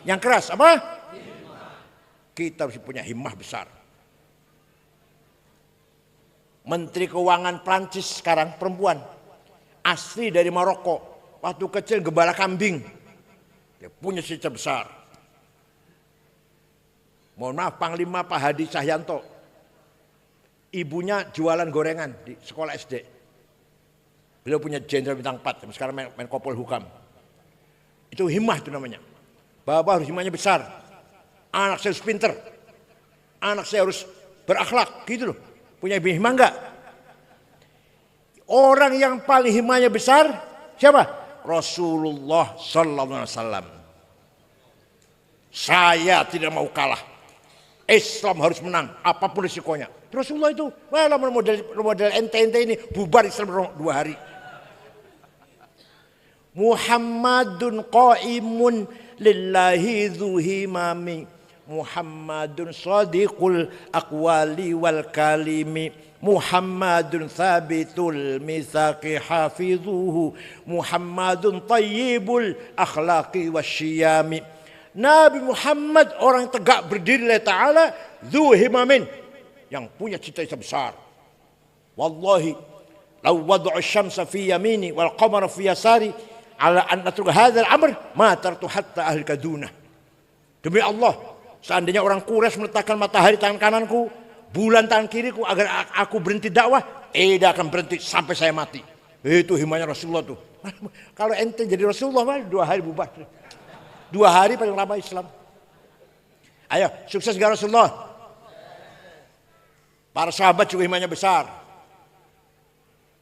Yang keras apa? Kita harus punya himmah besar. Menteri Keuangan Prancis sekarang perempuan, asli dari Maroko, waktu kecil gembala kambing, dia punya cita besar. Mohon maaf, Panglima Pak Hadi Cahyanto, ibunya jualan gorengan di sekolah SD. Beliau punya jenderal bintang 4, sekarang Menko Polhukam. Itu himmah itu namanya. Bapak harus himmahnya besar. Anak saya harus pinter, anak saya harus berakhlak, gitu loh. Punya himmah enggak? Orang yang paling himmahnya besar siapa? Rasulullah Sallallahu Alaihi Wasallam. Saya tidak mau kalah. Islam harus menang, apapun risikonya. Rasulullah itu, malah model ente-ente ini bubar Islam 2 hari. Muhammadun qaimun lillahi dzuhimami. Muhammadun sadiqul aqwali wal kalimi. Muhammadun thabitul mitsaqi hafizuhu. Muhammadun tayyibul akhlaqi wasyiyami. Nabi Muhammad orang tegak berdiri lillahi ta'ala, dzuhimamin, yang punya cita-cita besar. Wallahi law wad'u syamsa fi yamini wal qamara fi yasari ala an atruka hadzal amr ma tartu hatta ahli kaduna. Demi Allah, seandainya orang Quraisy meletakkan matahari tangan kananku, bulan tangan kiriku agar aku berhenti dakwah, tidak akan berhenti sampai saya mati. Itu himmahnya Rasulullah tuh. Kalau ente jadi Rasulullah, 2 hari bubar. 2 hari paling lama Islam. Ayo, sukses gak Rasulullah? Para sahabat juga himmahnya besar.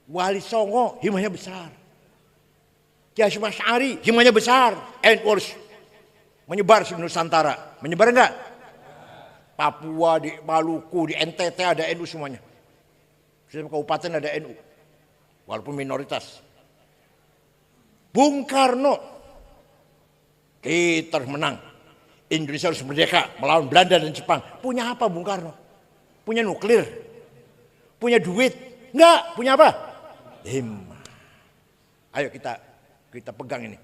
Wali Songo himmahnya besar. Kiai Hasyim Asy'ari himmahnya besar. NU harus menyebar di Nusantara. Menyebar enggak? Papua, di Maluku, di NTT ada NU semuanya. Setiap kabupaten ada NU. Walaupun minoritas. Bung Karno, kita harus menang. Indonesia harus merdeka melawan Belanda dan Jepang. Punya apa Bung Karno? Punya nuklir? Punya duit? Enggak. Punya apa? Himmah. Ayo kita pegang ini.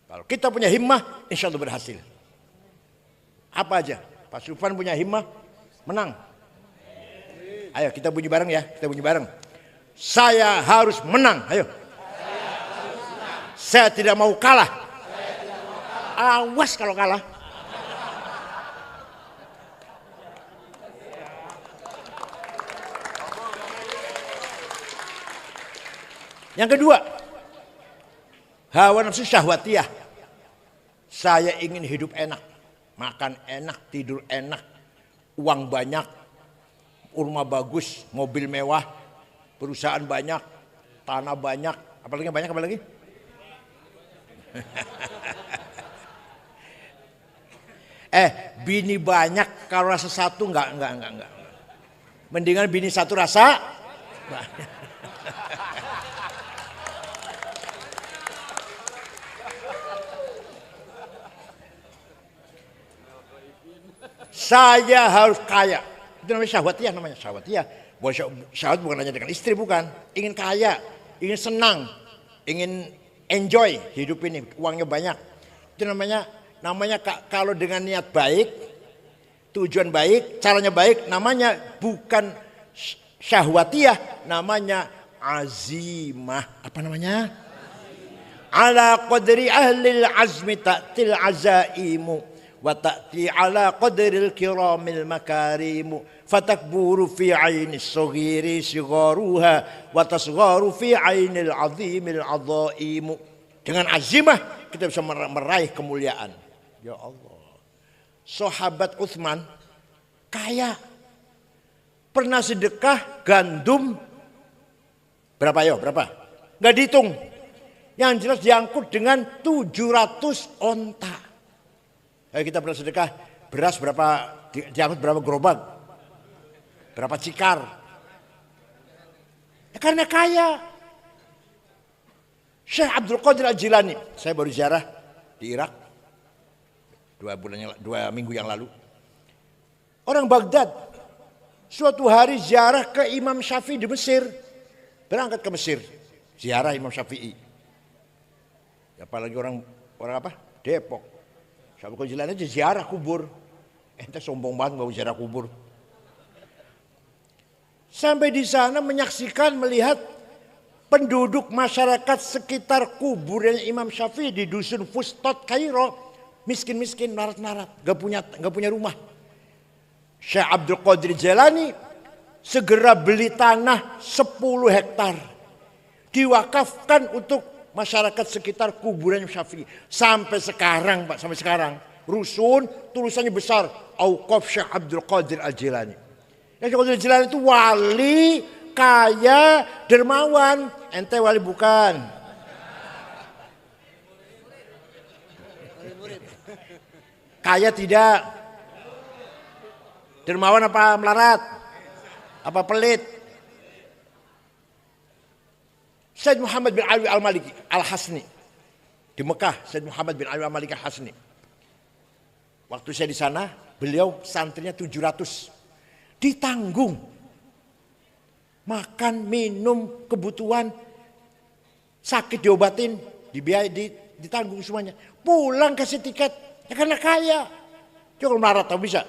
Kalau kita punya himmah, insya Allah berhasil. Apa aja? Pak Sufan punya himmah, menang. Ayo kita bunyi bareng ya. Kita bunyi bareng. Saya harus menang. Ayo. Saya tidak mau kalah. Awas kalau kalah. Yang kedua, hawa nafsu syahwatiyah. Saya ingin hidup enak, makan enak, tidur enak, uang banyak, rumah bagus, mobil mewah, perusahaan banyak, tanah banyak, apalagi banyak apa lagi? Bini banyak kalau rasa satu enggak. Mendingan bini satu rasa. Saya harus kaya. Itu namanya syahwatiyah, syahwatiyah. Syahwat bukan hanya dengan istri, bukan. Ingin kaya, ingin senang, ingin enjoy hidup ini, uangnya banyak. Itu namanya kalau dengan niat baik, tujuan baik, caranya baik, namanya bukan syahwatiyah, namanya azimah. Apa namanya? Ala qadri ahlil azmi ta'til azaimu wa ta'ti ala qadril kiramil makarimu fatakburu fi ainis saghiri sigharuha wa tasgharu fi ainil azimil azaimu. Dengan azimah kita bisa meraih kemuliaan. Ya Allah. Sahabat Utsman kaya. Pernah sedekah gandum berapa yo? Berapa? Enggak dihitung. Yang jelas diangkut dengan 700 onta. Kita pernah sedekah beras berapa, diangkut berapa gerobak? Berapa cikar? Ya karena kaya. Syekh Abdul Qadir Al-Jilani. Saya baru ziarah di Irak 2 minggu yang lalu. Orang Baghdad. Suatu hari ziarah ke Imam Syafi'i di Mesir. Berangkat ke Mesir. Ziarah Imam Syafi'i. Apalagi orang apa? Depok. Syekh Abdul Qadir Al-Jilani aja ziarah kubur. Ente sombong banget mau ziarah kubur. Sampai di sana menyaksikan, melihat penduduk masyarakat sekitar kuburan Imam Syafi'i di dusun Fustot, Kairo, miskin-miskin, narat-narat, gak punya rumah. Syekh Abdul Qadir Jilani segera beli tanah 10 hektar, diwakafkan untuk masyarakat sekitar kuburan Imam Syafi'i. Sampai sekarang, Pak, sampai sekarang rusun tulisannya besar, Auqaf Syekh Abdul Qadir Al-Jilani. Syekh Abdul Qadir Al-Jilani itu wali, kaya, dermawan. Ente wali bukan? Kaya tidak? Dermawan apa melarat? Apa pelit? Sayyid Muhammad bin Ali Al-Maliki Al-Hasni di Mekah, Sayyid Muhammad bin Ali Al-Maliki Al-Hasni. Waktu saya di sana, beliau santrinya 700. Ditanggung. Makan, minum, kebutuhan, sakit diobatin, dibiayai, ditanggung semuanya. Pulang kasih tiket, ya karena kaya. Coba melarat tahu bisa.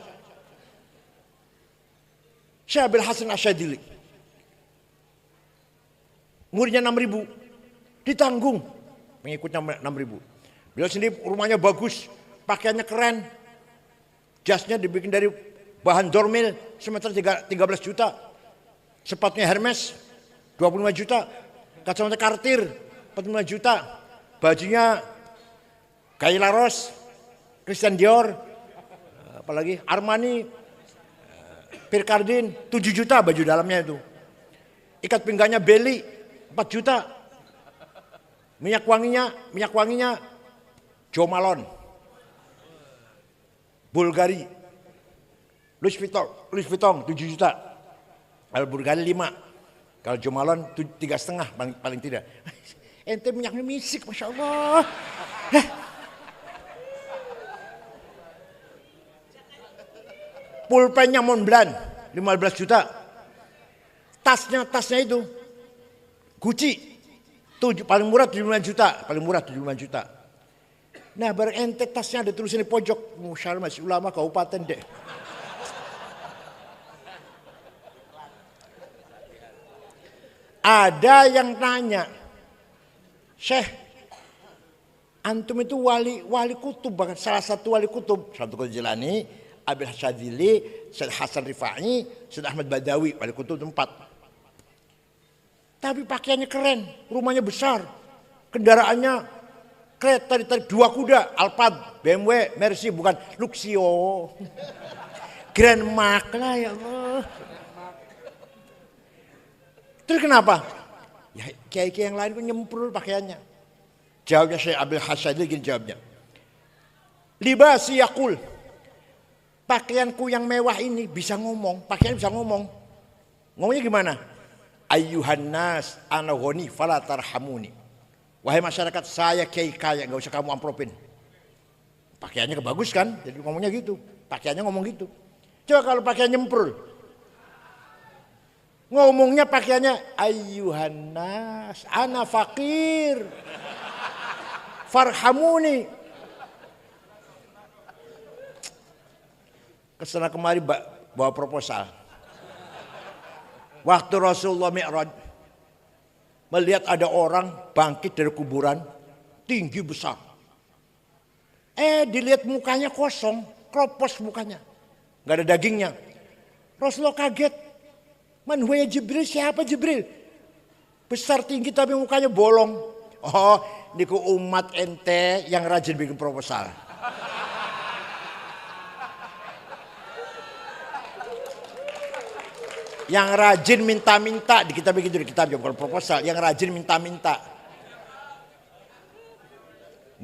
Syekh Abil Hasan Asyadili. Muridnya 6.000. Ditanggung. Pengikutnya 6.000. Beliau sendiri rumahnya bagus, pakaiannya keren. Jasnya dibikin dari bahan dormil, semeter 13 juta. Sepatunya Hermes 25 juta. Kacamata Cartier 45 juta. Bajunya Gaila Ross, Christian Dior, apalagi Armani, Pierre Cardin 7 juta baju dalamnya itu. Ikat pinggangnya Belly 4 juta. Minyak wanginya Jo Malone, Bulgari, Louis Vuitton 7 juta. Kalau Bulgari 5. Kalau Jo Malone 3,5 paling tidak. Ente minyaknya misik, Masya Allah. Pulpennya Montblanc 15 juta. Tasnya itu Gucci paling murah 75 juta. Nah, bareng ente tasnya ada tulisan di pojok, Masya Allah, masih ulama kabupaten deh. Ada yang tanya, Syekh, antum itu wali kutub, bahkan salah satu wali kutub, Syekh Abdul Qadir Jilani, Abil Hasyadzili, Syekh Hasan Rifai, Syekh Ahmad Badawi, wali kutub 4. Tapi pakaiannya keren, rumahnya besar, kendaraannya kereta ditarik 2 kuda, Alphard, BMW, Mercy, bukan Luxio, Grand Mark lah, ya Allah. Terus kenapa? Ya kiai-kiai yang lain pun nyemprul pakaiannya. Jawabnya Syekh Abil Hasyadzili gini jawabnya. Libasi yaqul. Pakaianku yang mewah ini bisa ngomong, pakaian bisa ngomong. Ngomongnya gimana? Ayyuhan nas ana ghani fala tarhamuni. Wahai masyarakat, saya kiai kaya, enggak usah kamu amplopin. Pakaiannya bagus kan? Jadi ngomongnya gitu. Pakaiannya ngomong gitu. Coba kalau pakaian nyemprul. Ngomongnya pakaiannya ayyuhan nas ana fakir farhamuni. Kesana kemari bawa proposal. Waktu Rasulullah Mi'raj melihat ada orang bangkit dari kuburan tinggi besar. Dilihat mukanya kosong, kropos mukanya. Enggak ada dagingnya. Rasulullah kaget. Man huwa Jibril, siapa Jibril? Besar tinggi tapi mukanya bolong. Oh, niku umat ente yang rajin bikin proposal. Yang rajin minta-minta, di kitab begitu, di kitab bukan proposal, yang rajin minta-minta.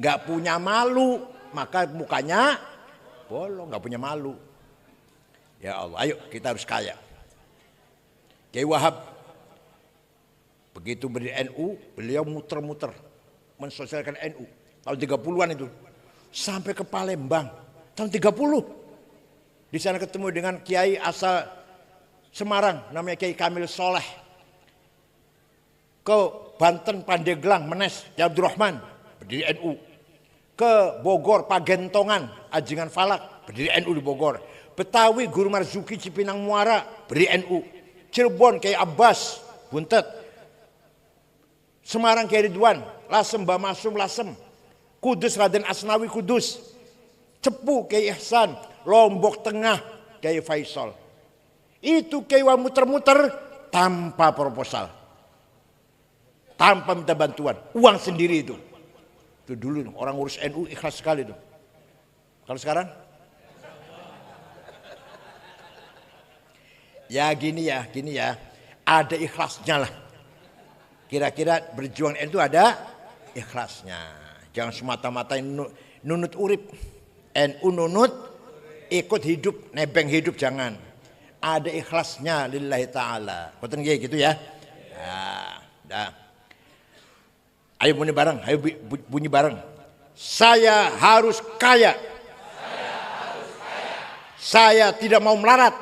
Gak punya malu, maka mukanya bolong, gak punya malu. Ya Allah, ayo kita harus kaya. Kiai Wahab begitu berdiri NU, beliau muter-muter mensosialkan NU tahun 30-an itu. Sampai ke Palembang tahun 30. Di sana ketemu dengan kiai asal Semarang namanya Kiai Kamil Soleh. Ke Banten Pandeglang Menes Kiai Abdurrahman berdiri NU. Ke Bogor Pagentongan Ajingan Falak berdiri NU di Bogor. Betawi Guru Marzuki Cipinang Muara berdiri NU. Cirebon Kiai Abbas Buntet. Semarang Kiai Ridwan, Lasem Mbah Masum Lasem. Kudus Raden Asnawi Kudus. Cepu Kiai Ihsan, Lombok Tengah Kiai Faisal. Itu Kiai muter-muter tanpa proposal. Tanpa minta bantuan, uang sendiri itu. Itu dulu orang urus NU ikhlas sekali itu. Kalau sekarang? Ya gini ya. Ada ikhlasnya lah. Kira-kira berjuang NU ada ikhlasnya. Jangan semata-mata nunut urip. NU nunut ikut hidup, nebeng hidup jangan. Ada ikhlasnya lillahi ta'ala. Koten gitu ya. Dah. Ayo bunyi bareng. Saya harus kaya. Saya tidak mau melarat.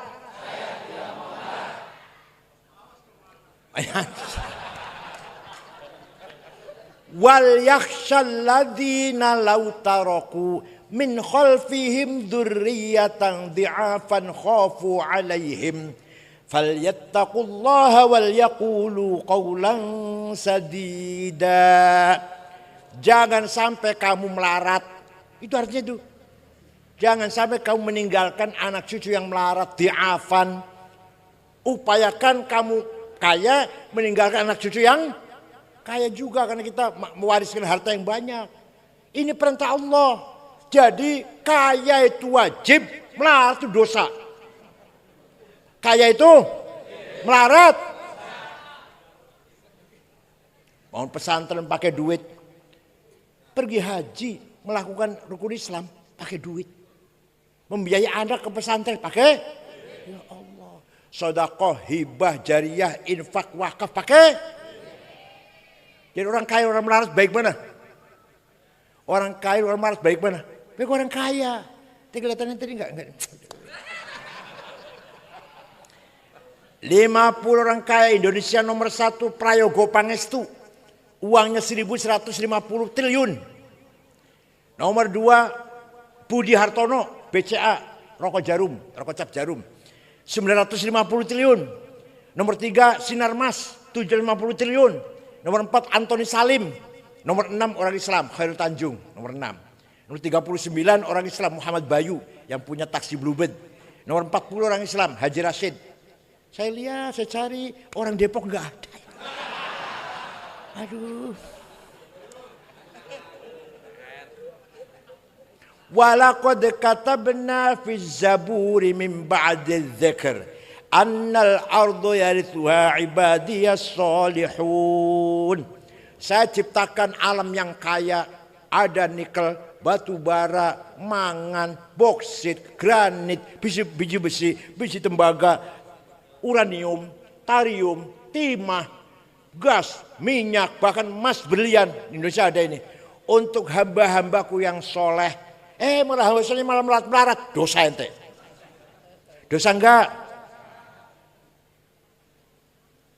Wal yakhshal ladzina law taraku min khalfihim dzurriyyatan dhi'afan khafu 'alaihim falyattaqullaha wal yaqulu qawlan sadida. Jangan sampai kamu melarat. Itu artinya itu. Jangan sampai kamu meninggalkan anak cucu yang melarat dhi'afan. Upayakan kamu kaya meninggalkan anak cucu yang kaya juga karena kita mewariskan harta yang banyak. Ini perintah Allah. Jadi kaya itu wajib, melarat itu dosa. Kaya itu melarat. Bangun pesantren pakai duit. Pergi haji melakukan rukun Islam pakai duit. Membiayai anak ke pesantren pakai. Ya Allah. Sedekah, hibah, jariyah, infak, wakaf pakai. Jadi orang kaya, orang melarat baik mana? Orang kaya, orang melarat baik mana? Baik orang kaya. Tapi kelihatannya tadi enggak. 50 orang kaya Indonesia nomor 1 Prayogo Pangestu. Uangnya 1.150 triliun. Nomor 2 Budi Hartono BCA rokok jarum, rokok cap jarum. 950 triliun. Nomor 3 Sinarmas 750 triliun. Nomor 4 Antoni Salim. Nomor 6 orang Islam Khairul Tanjung. Nomor 6. Nomor 39 orang Islam Muhammad Bayu yang punya taksi Bluebird. Nomor 40 orang Islam Haji Rashid. Saya lihat, saya cari orang Depok enggak ada. Aduh. Walaqad katabna fi zaburi min ba'di dzikr annal ardu yarithuha ibadiyas salihun. Saya ciptakan alam yang kaya, ada nikel, batu bara, mangan, boksit, granit, biji besi, biji tembaga, uranium, tarium, timah, gas, minyak, bahkan emas, berlian. Indonesia ada ini. Untuk hamba-hambaku yang soleh. Malah melarat, dosa ente. Dosa enggak?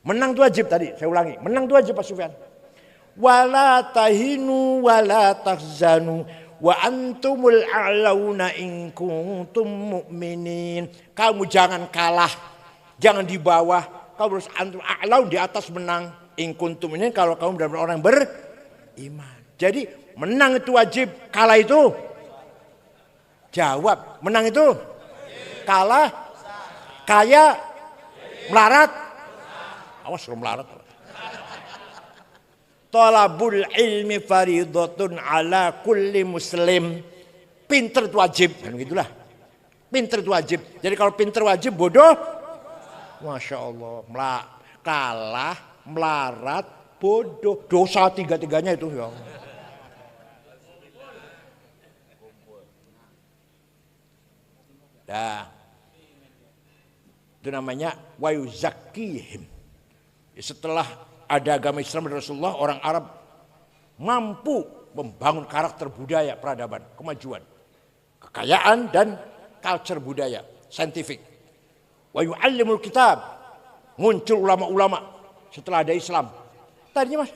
Menang itu wajib tadi, saya ulangi. Menang itu wajib Pak Sufyan. Wala tahinu wala tahzanu wa antumul a'launa in kuntum mu'minin. Kamu jangan kalah, jangan di bawah. Kamu harus antum a'laun, di atas menang. In kuntum ini kalau kamu benar-benar orang beriman. Jadi menang itu wajib, kalah itu jawab. Menang itu kalah, kaya, melarat. Awas kalau melarat. Talabul ilmi faridatun ala kulli muslim. Pinter itu wajib. Kan gitulah. Pinter itu wajib. Jadi kalau pinter wajib, bodoh. Masya Allah. Kalah, melarat, bodoh. Dosa tiga-tiganya itu. Ya Allah. Nah, itu namanya wayuzakihim. Setelah ada agama Islam dan Rasulullah, orang Arab mampu membangun karakter budaya peradaban, kemajuan, kekayaan dan culture budaya, saintifik. Wa yu'allimul kitab, muncul ulama-ulama setelah ada Islam. Tadinya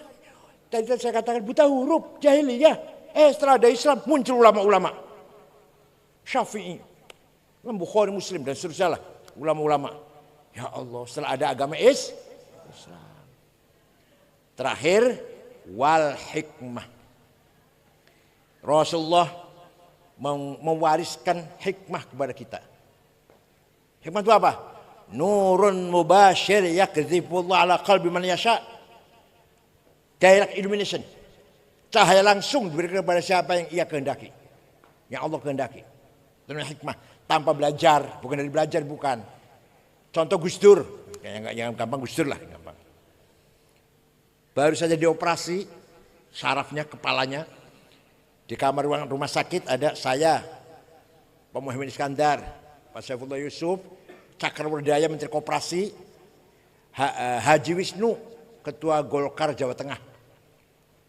tadi saya katakan buta huruf, jahiliyah. Setelah ada Islam muncul ulama-ulama. Syafi'i, Imam Bukhari, Muslim dan seterusnya lah, ulama-ulama. Ya Allah, setelah ada agama Islam. Terakhir, wal hikmah. Rasulullah mewariskan hikmah kepada kita. Hikmah itu apa? Nurun mubashir yakdzifullah ala qalbi man yasha. Direct illumination. Cahaya langsung diberikan kepada siapa yang ia kehendaki. Yang Allah kehendaki. Itu hikmah. Tanpa belajar, bukan dari belajar, bukan. Contoh Gus Dur. Yang gampang Gus Dur lah. Gampang. Baru saja dioperasi, sarafnya, kepalanya. Di kamar ruangan rumah sakit ada saya, Pak Muhammad Iskandar, Pak Saifullah Yusuf, Cakrawardaya Menteri Koperasi, Haji Wisnu, Ketua Golkar Jawa Tengah.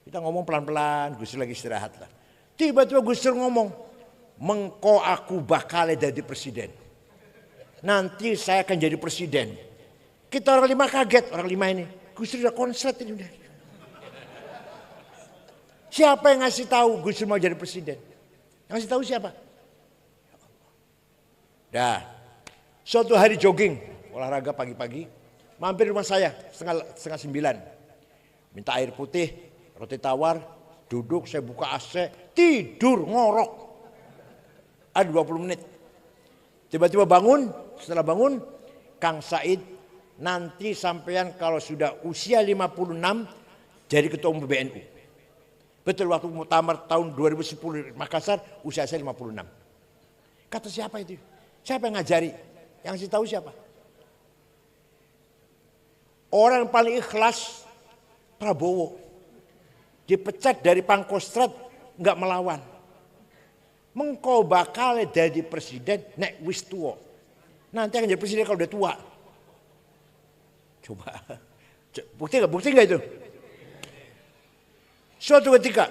Kita ngomong pelan-pelan, Gus Dur lagi istirahat lah. Tiba-tiba Gus Dur ngomong, mengko aku bakal jadi presiden. Nanti saya akan jadi presiden. Kita orang lima kaget, orang lima ini. Gus Dur udah konslet ini udah. Siapa yang ngasih tahu Gus Dur mau jadi presiden? Yang ngasih tahu siapa? Dah, suatu hari jogging, olahraga pagi-pagi, mampir rumah saya setengah 9. Minta air putih, roti tawar, duduk, saya buka AC, tidur ngorok. Ada 20 menit. Tiba-tiba bangun, setelah bangun, Kang Said, nanti sampean kalau sudah usia 56 jadi ketua umum PBNU. Betul, waktu muktamar tahun 2010 Makassar, usia saya 56. Kata siapa itu? Siapa yang ngajari? Yang saya tahu siapa? Orang yang paling ikhlas, Prabowo. Dipecat dari Pangkostrat, nggak melawan. Mengko bakal jadi presiden nek wis tua. Nanti akan jadi presiden kalau udah tua. Coba. Bukti nggak itu? Suatu ketika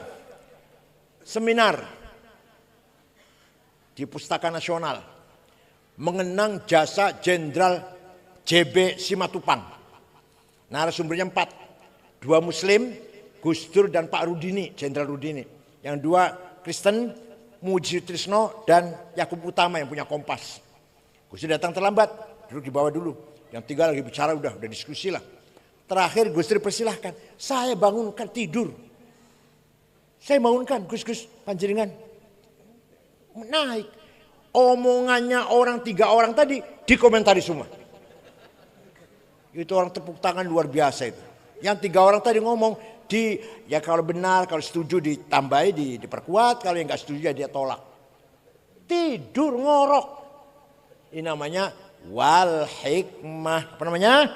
seminar di Pustaka Nasional mengenang jasa Jenderal JB Simatupang. Narasumbernya 4. 2 Muslim, Gus Dur dan Pak Rudini, Jenderal Rudini. Yang 2 Kristen, Muji Trisno dan Yakub Utama yang punya Kompas. Gus Dur datang terlambat, duduk di bawah dulu. Yang 3 lagi bicara udah diskusi lah. Terakhir Gus Dur persilahkan, saya bangunkan tidur. Saya bangunkan Gus panjenengan naik. Omongannya orang 3 orang tadi dikomentari semua. Itu orang tepuk tangan luar biasa itu. Yang 3 orang tadi ngomong ya kalau benar, kalau setuju ditambahi, diperkuat, kalau yang nggak setuju ya dia tolak. Tidur ngorok. Ini namanya wal hikmah. Apa namanya?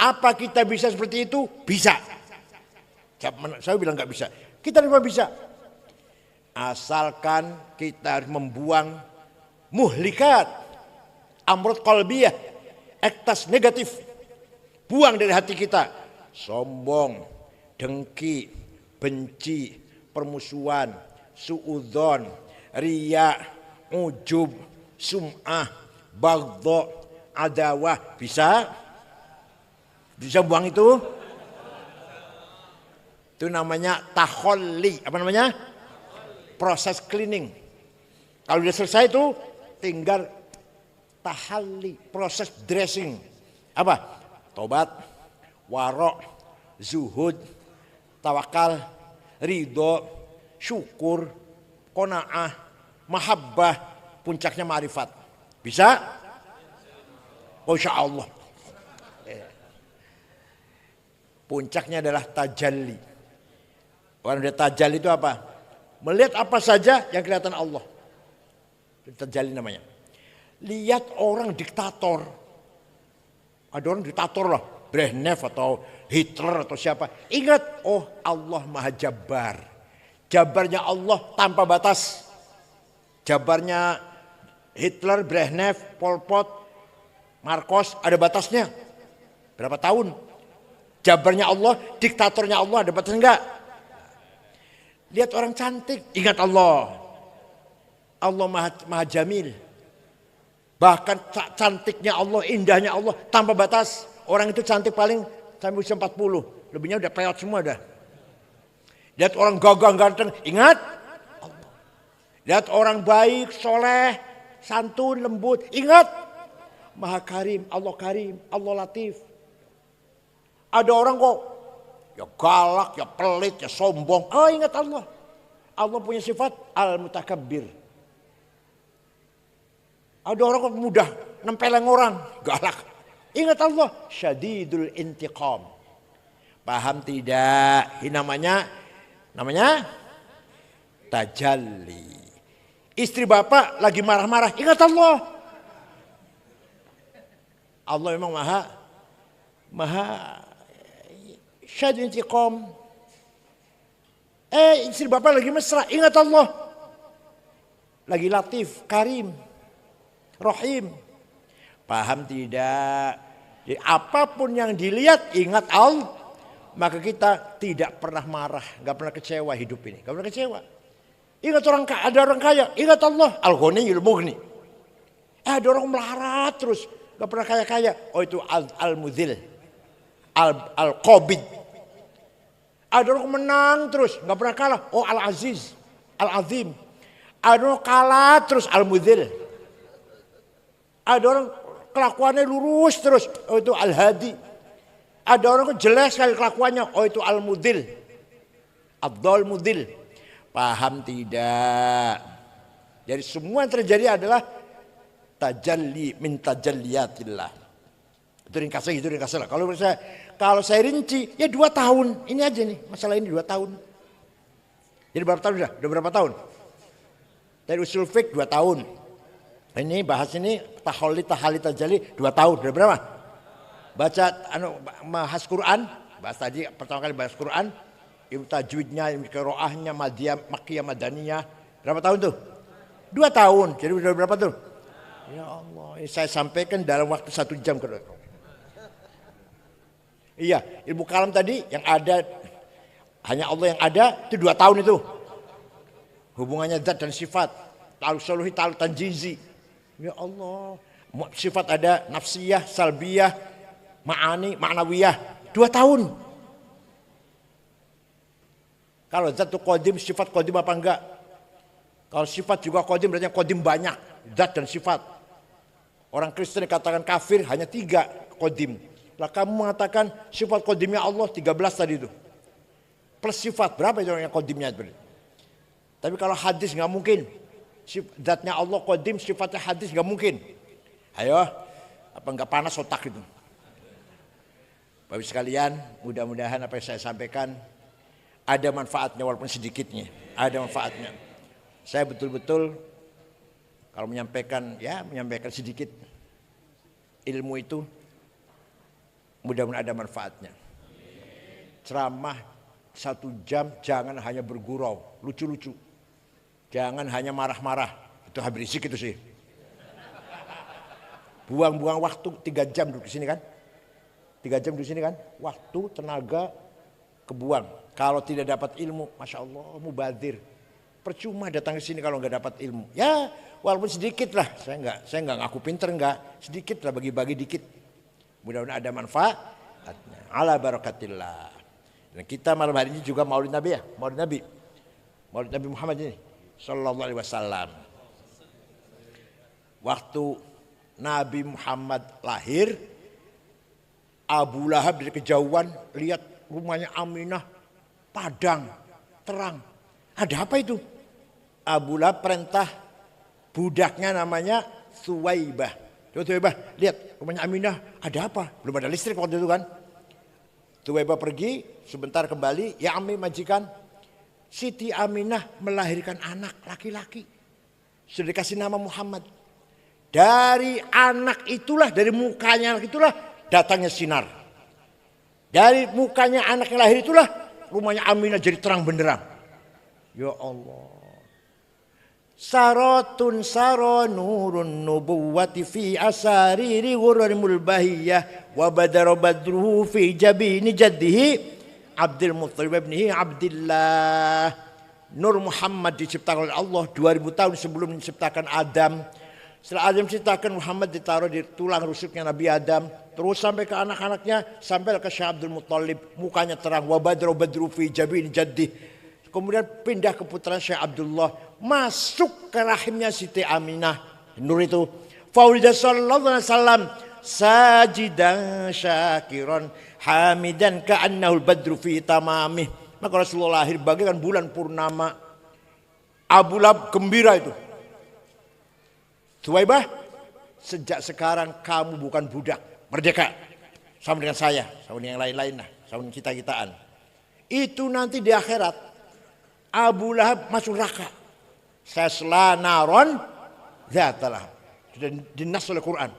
Apa kita bisa seperti itu? Bisa. Saya bilang nggak bisa. Kita cuma bisa. Asalkan kita harus membuang muhlikat, amrod qalbiyah, ektas negatif. Buang dari hati kita. Sombong, dengki, benci, permusuhan, suudzon, riya, ujub, sum'ah, baghdha, adawah. Bisa? Bisa buang itu? Itu namanya takholli. Apa namanya? Proses cleaning. Kalau sudah selesai itu tinggal tahalli, proses dressing. Apa? Tobat, warok, zuhud, tawakal, ridho, syukur, qanaah, mahabbah, puncaknya ma'rifat. Bisa? Oh, insya Allah. Puncaknya adalah tajalli. Orang udah tajalli itu apa? Melihat apa saja yang kelihatan Allah. Itu tajalli namanya. Lihat orang diktator. Ada orang diktator lah. Brezhnev atau Hitler atau siapa. Ingat, oh Allah Maha Jabbar. Jabarnya Allah tanpa batas. Jabarnya Hitler, Brezhnev, Pol Pot, Marcos ada batasnya. Berapa tahun? Jabarnya Allah, diktatornya Allah ada batasnya enggak? Lihat orang cantik, ingat Allah. Allah maha jamil. Bahkan cantiknya Allah, indahnya Allah tanpa batas. Orang itu cantik paling sampai usia 40. Lebihnya udah peot semua dah. Lihat orang gagah ganteng, ingat Allah. Lihat orang baik, soleh, santun, lembut, ingat Maha Karim, Allah Latif. Ada orang kok ya galak, ya pelit, ya sombong. Oh, ingat Allah. Allah punya sifat al-mutakabbir. Ada orang kok mudah nempeleng orang, galak. Ingat Allah, syadidul intiqam. Paham tidak? Ini namanya tajalli. Istri bapak lagi marah-marah, ingat Allah. Allah memang maha syadidul intiqam. Istri bapak lagi mesra, ingat Allah. Lagi latif, karim, rahim. Paham tidak? Jadi apapun yang dilihat ingat Allah. Maka kita tidak pernah marah, gak pernah kecewa hidup ini. Gak pernah kecewa. Ingat ada orang kaya, ingat Allah. Al-Ghaniyul Mughni. Ada orang melarat terus, gak pernah kaya-kaya. Oh itu Al-Mudhil, Al-Qabid. Ada orang menang terus, gak pernah kalah. Oh Al-Aziz, Al-Azim. Ada orang kalah terus, Al-Mudhil. Ada orang kelakuannya lurus terus, oh itu Al-Hadi. Ada orang kok jelas sekali kelakuannya, oh itu Al-Mudhil, Abdul Mudhil. Paham tidak? Jadi semua yang terjadi adalah tajalli min tajalliyatillah. Itu ringkasnya. Kalau saya rinci, ya 2 tahun. Ini aja nih, masalah ini 2 tahun. Jadi berapa tahun sudah? Udah berapa tahun? Dari usul fiqh 2 tahun. Ini bahas ini tahali tajalli 2 tahun. Udah berapa? Baca bahas Quran, bahas tadi pertama kali bahas Quran, ilmu tajwidnya, ilmu qiraahnya, madiyah, makkiyah, madaniyah. Berapa tahun tuh? 2 tahun. Jadi udah berapa tuh? Ya Allah, ini saya sampaikan dalam waktu 1 jam. Iya, ilmu kalam tadi yang ada hanya Allah yang ada itu 2 tahun itu. Hubungannya zat dan sifat, ta'alluq suluhi, ta'alluq tanjizi. Ya Allah, sifat ada nafsiyah, salbiyah, ma'ani, ma'nawiyah. 2 tahun. Kalau zat itu qadim, sifat qadim apa enggak? Kalau sifat juga qadim, berarti qadim banyak. Zat dan sifat. Orang Kristen dikatakan kafir hanya 3 qadim. Lah kamu mengatakan sifat qadimnya Allah 13 tadi itu. Plus sifat, berapa itu yang qadimnya itu? Tapi kalau hadis enggak mungkin. Zatnya Allah qadim, sifatnya hadis enggak mungkin. Ayo, apa enggak panas otak itu? Bapak sekalian, mudah-mudahan apa yang saya sampaikan ada manfaatnya walaupun sedikitnya, ada manfaatnya. Saya betul-betul kalau menyampaikan sedikit ilmu itu mudah-mudahan ada manfaatnya. Ceramah 1 jam jangan hanya bergurau, lucu-lucu. Jangan hanya marah-marah, itu habis risik itu sih. Buang-buang waktu 3 jam duduk di sini kan? 3 jam di sini kan, waktu, tenaga, kebuang. Kalau tidak dapat ilmu, Masya Allah, mubadzir. Percuma datang ke sini kalau nggak dapat ilmu. Ya, walaupun sedikit lah. Saya nggak ngaku pinter, nggak. Sedikit lah, bagi-bagi dikit. Mudah-mudahan ada manfaatnya. Ala barakatillah. Dan kita malam hari ini juga Maulid Nabi ya, Maulid Nabi Muhammad ini, Sallallahu Alaihi Wasallam. Waktu Nabi Muhammad lahir, Abu Lahab dari kejauhan lihat rumahnya Aminah padang, terang. Ada apa itu? Abu Lahab perintah budaknya namanya Suwaibah. Suwaibah, lihat rumahnya Aminah ada apa? Belum ada listrik waktu itu kan. Suwaibah pergi, sebentar kembali, ya Ami majikan, Siti Aminah melahirkan anak laki-laki. Sudah dikasih nama Muhammad. Dari anak itulah, dari mukanya anak itulah datangnya sinar. Dari mukanya anak yang lahir itulah rumahnya Aminah jadi terang benderang. Ya Allah. Saratun saro nurun nubuwati fi asariri ghurrimul bahiyah wa badara badruhu fi jabini jaddihi Abdul Muttalib ibnihi Abdillah. Nur Muhammad diciptakan oleh Allah 2000 tahun sebelum diciptakan Adam. Setelah Adam diciptakan, Muhammad ditaruh di tulang rusuknya Nabi Adam. Terus sampai ke anak-anaknya, sampai ke Syekh Abdul Muttalib. Mukanya terang. Wa badru fi jabin jaddi. Kemudian pindah ke putra Syekh Abdullah. Masuk ke rahimnya Siti Aminah. Nur itu. Faulida sallallahu alaihi wasallam. Sajidan syakiran. Hamidan ka'annahul badru fi tamamih. Maka Rasulullah lahir bagaikan bulan purnama. Abu Lahab gembira itu. Suwaibah, sejak sekarang kamu bukan budak, merdeka. Sama dengan saya, sama dengan yang lain-lain lah, sama dengan kita-kitaan. Itu nanti di akhirat, Abu Lahab masuk neraka. Sasla naron zatalah. Sudah dinas oleh Quran.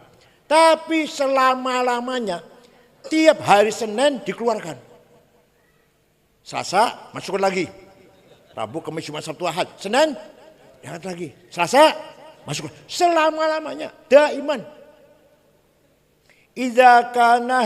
Tapi selama-lamanya, tiap hari Senin dikeluarkan. Selasa masukkan lagi. Rabu, Kamis, Jumat, Sabtu, Ahad. Senin diangkat lagi. Selasa masukkan. Selama-lamanya. Daiman. Idza kana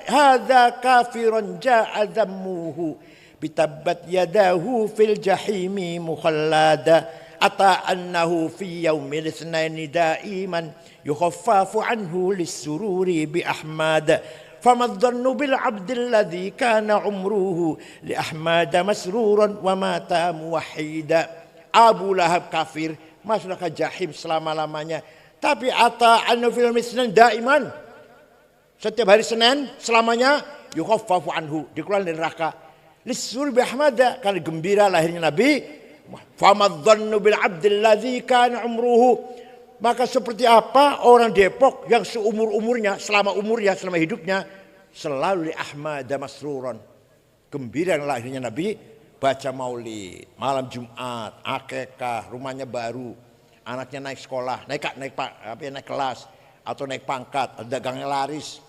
hadza kafiran ja'a dhammuhu bitabbat yadahu fil jahimi mukhallada ata annahu fi yaumil itsnaini daiman yukhaffafu anhu lis-sururi bi ahmad. فما الظن بالعبد الذي كان عمره لأحمد مسرورا ومات موحدا. Abu Lahab kafir, masuk ke jahim selama-lamanya. Tapi ata'annu fil misnan daiman. Setiap hari Senin selamanya yukhaffafu anhu, dikeluarkan dari neraka. Lisur bi Ahmada, karena gembira lahirnya Nabi. Fama dhannu bil abdil ladzi kana umruhu. Maka seperti apa orang Depok yang seumur-umurnya, selama hidupnya, selalu li Ahmad masruron. Gembira lahirnya Nabi, baca maulid, malam Jumat, akekah, rumahnya baru, anaknya naik sekolah, naik kelas, atau naik pangkat, atau dagangnya laris.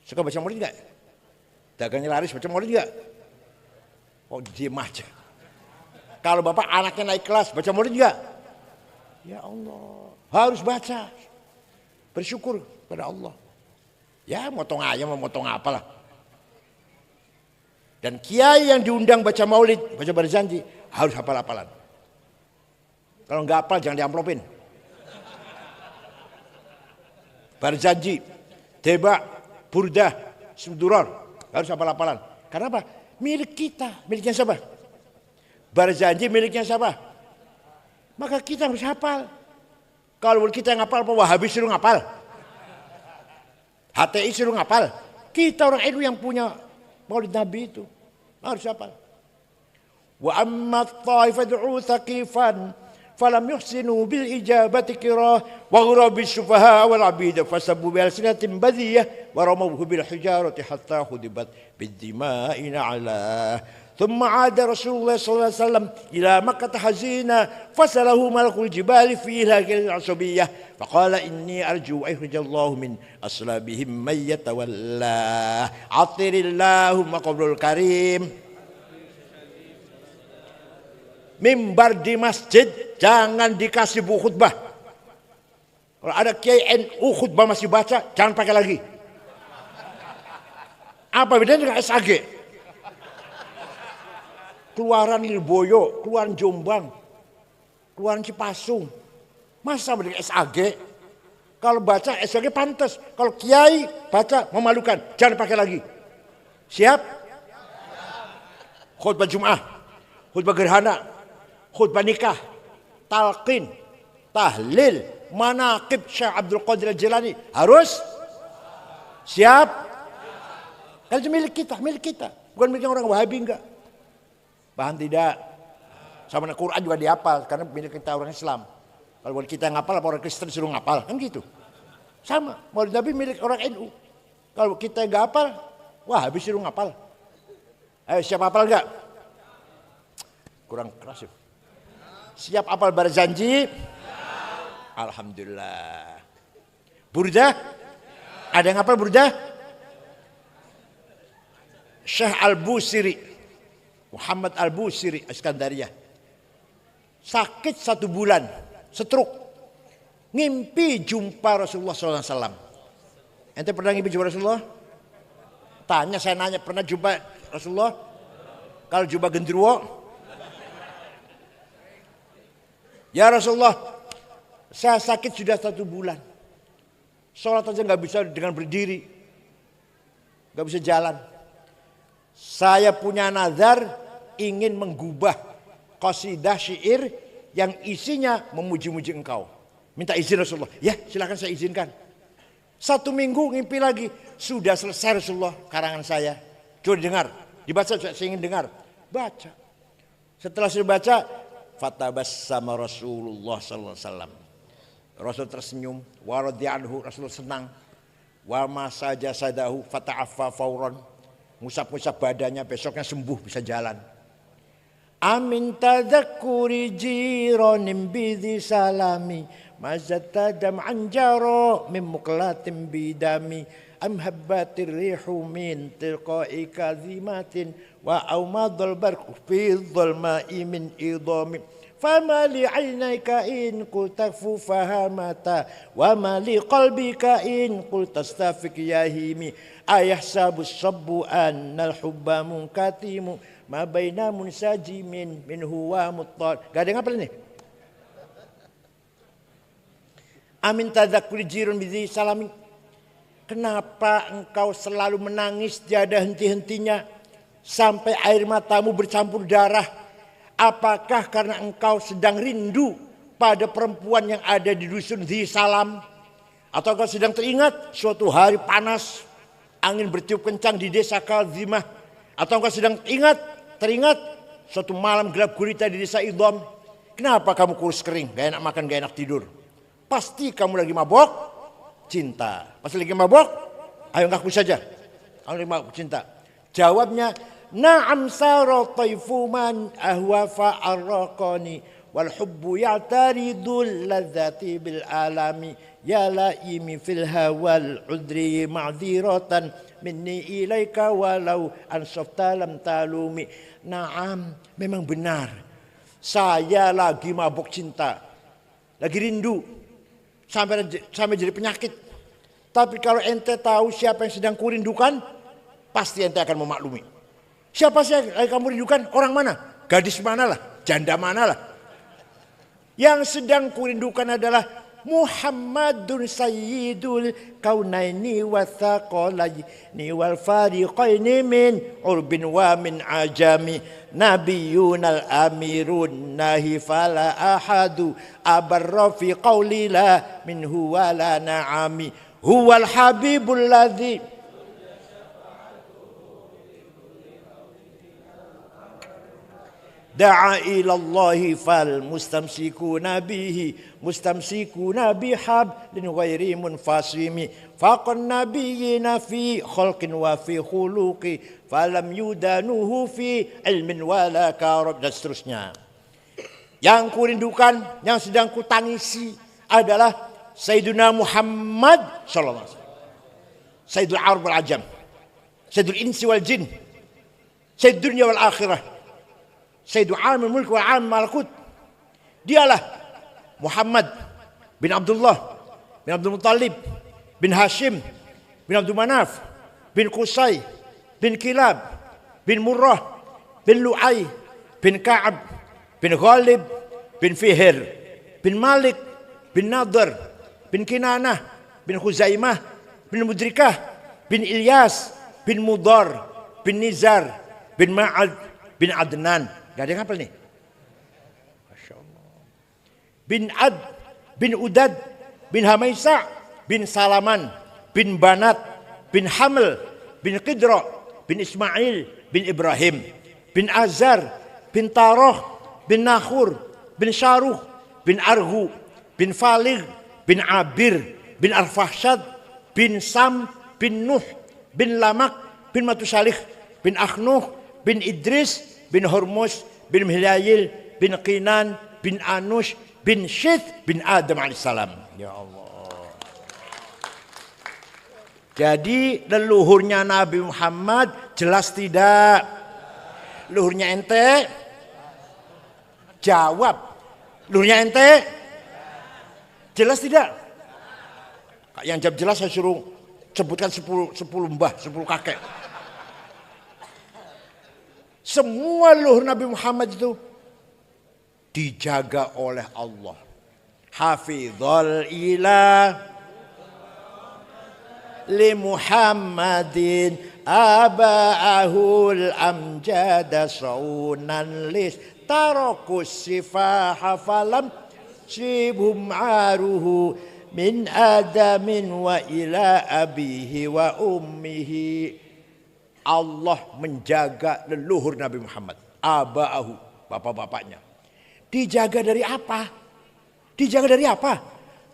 Suka baca maulid enggak? Dagangnya laris, baca maulid enggak? Oh, diem aja. Kalau bapak anaknya naik kelas, baca maulid enggak? Ya Allah, harus baca. Bersyukur kepada Allah. Ya motong ayam, motong apalah. Dan kiai yang diundang baca maulid, baca berjanji, harus hafal-hafalan. Kalau nggak hafal jangan diamplopin. Berjanji, teba, burdah, suduror, harus hafal-hafalan. Karena apa? Milik kita, miliknya siapa? Berjanji miliknya siapa? Maka kita harus hafal. Kalau kita yang hafal, Wahabi suruh ngapal. HTI suruh ngapal. Kita orang NU yang punya maulid Nabi itu harus hafal. Wa amma at-taifatu thaqifan falam yuhsinu bil ijabati kirah wa ghurabi syufaha wal abid fasabu bi alsinatin badiyah wa ramawhu bil hijarati hatta khudibat bid dima'ina ala. ثم عاد رسول الله صلى الله عليه وسلم إلى مكة حزينا فسأله ملك الجبال في إهلاك العصبية فقال إني أرجو أن يخرج الله من أصلابهم من يتولى عطر اللهم قبر الكريم. Mimbar di masjid jangan dikasih buku khutbah. Kalau ada kiai NU khutbah masih baca, jangan pakai lagi. Apa bedanya dengan SAG? Keluaran Lirboyo, keluaran Jombang, keluaran Cipasung. Masa dengan SAG? Kalau baca SAG pantas. Kalau kiai baca memalukan. Jangan pakai lagi. Siap? Khutbah Jum'ah, khutbah gerhana, khutbah nikah, talqin, tahlil, manaqib Syekh Abdul Qadir Al-Jilani. Harus? Siap? Itu milik kita. Bukan milik orang Wahabi enggak. Paham tidak? Sama Al-Quran juga dihafal karena milik kita orang Islam. Kalau kita ngapal apa orang Kristen suruh ngapal, kan gitu. Sama, Maulid Nabi milik orang NU. Kalau kita nggak hafal, wah habis suruh ngapal. Ayo siap hafal nggak? Kurang keras ya. Siap hafal berjanji? Alhamdulillah. Burdah? Ada yang hafal burdah? Syekh Al-Busiri, Muhammad Al-Busiri Iskandariyah, sakit 1 bulan, stroke, ngimpi jumpa Rasulullah SAW. Ente pernah ngimpi jumpa Rasulullah? Saya nanya, pernah jumpa Rasulullah? Kalau jumpa genderuwo, Ya Rasulullah, saya sakit sudah 1 bulan. Sholat aja nggak bisa dengan berdiri. Nggak bisa jalan. Saya punya nazar ingin menggubah qasidah syair yang isinya memuji-muji engkau. Minta izin Rasulullah. Ya silakan saya izinkan. 1 minggu ngimpi lagi. Sudah selesai Rasulullah karangan saya. Coba dengar. Dibaca saya ingin dengar. Baca. Setelah saya baca. Fatabassama Rasulullah sallallahu alaihi wasallam. Rasul tersenyum. Wa radiyallahu Rasul senang. Wa masaja sadahu fata'affa fauran. Musab-musab badannya besoknya sembuh bisa jalan. Amin tadzakkuri jiranim bidhi salami mazata dam'an jaro min muqlatin bidami am habbatir rihu min tilqa'i kadhimatin wa awmadul barqu fi dhulma'i min idami fama li 'ainayka in qulta fahamata wa ma li qalbika in qulta astafiq yahimi ayahsabu sabbu annal hubba munkatimu ma baina munsajimin min huwa muttal. Gak ada yang apa ini? Amin tadzakuri jirun bizi salami. Kenapa engkau selalu menangis tiada henti-hentinya sampai air matamu bercampur darah? Apakah karena engkau sedang rindu pada perempuan yang ada di dusun Dhi Salam? Atau engkau sedang teringat suatu hari panas, angin bertiup kencang di desa Kadzimah? Atau engkau sedang teringat suatu malam gelap gulita di desa Idham? Kenapa kamu kurus kering, gak enak makan, gak enak tidur? Pasti kamu lagi mabok cinta. Pas lagi mabok, ayo ngaku saja. Kamu lagi mabok cinta. Jawabnya, na'am sara taifu man ahwa fa'arraqani wal hubbu ya'taridul ladzati bil alami ya laimi fil hawal udri ma'dziratan minni ilaika walau ansafta lam talumi. Naam, memang benar. Saya lagi mabuk cinta. Lagi rindu. Sampai jadi penyakit. Tapi kalau ente tahu siapa yang sedang kurindukan, pasti ente akan memaklumi. Siapa sih yang kamu rindukan? Orang mana? Gadis mana lah? Janda mana lah? Yang sedang kurindukan adalah Muhammadun sayyidul kaunaini wa thaqalaini wal fariqaini min urbin wa min ajami nabiyunal amirun nahi fala ahadu abarra fi qawli la minhu wa la na'ami huwal habibul ladzi da'a ilallahi fal mustamsikuna bihi mustamsikuna bihablin ghairi munfasimi faqan nabiyina fi khalqin wa fi khuluqi falam yudanuhu fi ilmin wala karab dan seterusnya. Yang kurindukan, yang sedang kutangisi adalah Sayyiduna Muhammad sallallahu alaihi wasallam. Sayyidul Arab wal Ajam, Sayyidul Insi wal Jin, Sayyid dunya wal akhirah, Sayyidul Alamul Mulk wal Alamul Malakut. Dialah Muhammad bin Abdullah bin Abdul Muttalib bin Hashim bin Abdul Manaf bin Qusay bin Kilab bin Murrah bin Lu'ay bin Ka'ab bin Ghalib bin Fihr bin Malik bin Nadr bin Kinanah bin Khuzaimah bin Mudrikah bin Ilyas bin Mudar bin Nizar bin Ma'ad bin Adnan. Gak ada yang hafal nih? Masya Allah. Bin Ad, bin Udad, bin Hamaisa, bin Salaman, bin Banat, bin Haml, bin Qidra, bin Ismail, bin Ibrahim, bin Azar, bin Taroh, bin Nakhur, bin Syaruh, bin Arhu, bin Falig, bin Abir, bin Arfahshad, bin Sam, bin Nuh, bin Lamak, bin Matusalih, bin Akhnuh, bin Idris, bin Hormuz, bin Mihyayil, bin Qinan, bin Anush, bin Syith, bin Adam alaihissalam. Ya Allah. Jadi leluhurnya Nabi Muhammad jelas tidak? Leluhurnya ente? Jawab. Leluhurnya ente? Jelas tidak? Yang jawab jelas saya suruh sebutkan 10 mbah, 10 kakek. Semua leluhur Nabi Muhammad itu dijaga oleh Allah. Hafizul ilah li Muhammadin aba'ahul amjada saunan lis tarakus sifaha falam sibhum aruhu min adamin wa ila abihi wa ummihi. Allah menjaga leluhur Nabi Muhammad, aba'ahu, bapak-bapaknya. Dijaga dari apa? Dijaga dari apa?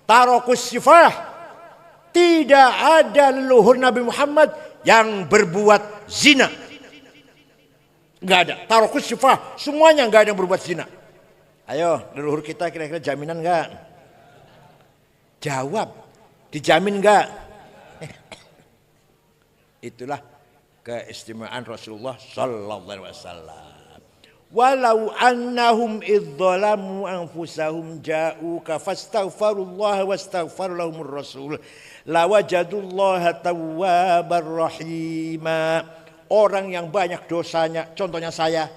Tarakus sifah. Tidak ada leluhur Nabi Muhammad yang berbuat zina. Enggak ada. Tarakus sifah, semuanya enggak ada yang berbuat zina. Ayo, leluhur kita kira-kira jaminan enggak? Jawab, dijamin enggak? Itulah keistimewaan Rasulullah sallallahu alaihi wasallam. Walau annahum idzalamu anfusahum ja'uka fastaghfirullaha wastaghfar lahumur rasul lawajadullaha tawwabar rahima. Orang yang banyak dosanya, contohnya saya,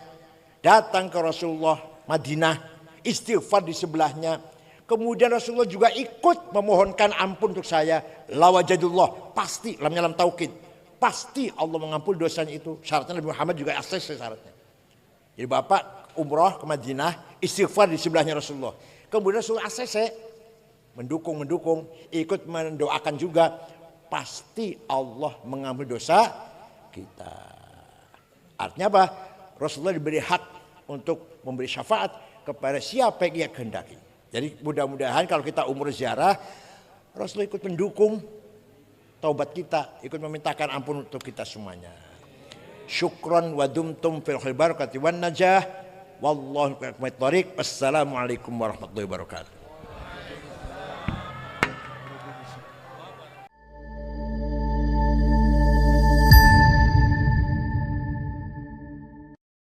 datang ke Rasulullah Madinah, istighfar di sebelahnya. Kemudian Rasulullah juga ikut memohonkan ampun untuk saya. Lawajadullah, pasti, lamnya lam taukid. Pasti Allah mengampuni dosanya itu. Syaratnya Nabi Muhammad juga akses syaratnya. Jadi bapak umroh ke Madinah, istighfar di sebelahnya Rasulullah. Kemudian Rasulullah akses, mendukung, ikut mendoakan juga. Pasti Allah mengampuni dosa kita. Artinya apa? Rasulullah diberi hak untuk memberi syafaat kepada siapa yang ia kehendaki. Jadi mudah-mudahan kalau kita umur ziarah, Rasulullah ikut mendukung taubat kita, ikut memintakan ampun untuk kita semuanya. Syukran wa dumtum fil khair barakati wan najah. Wallahu a'lam. Wassalamualaikum warahmatullahi wabarakatuh.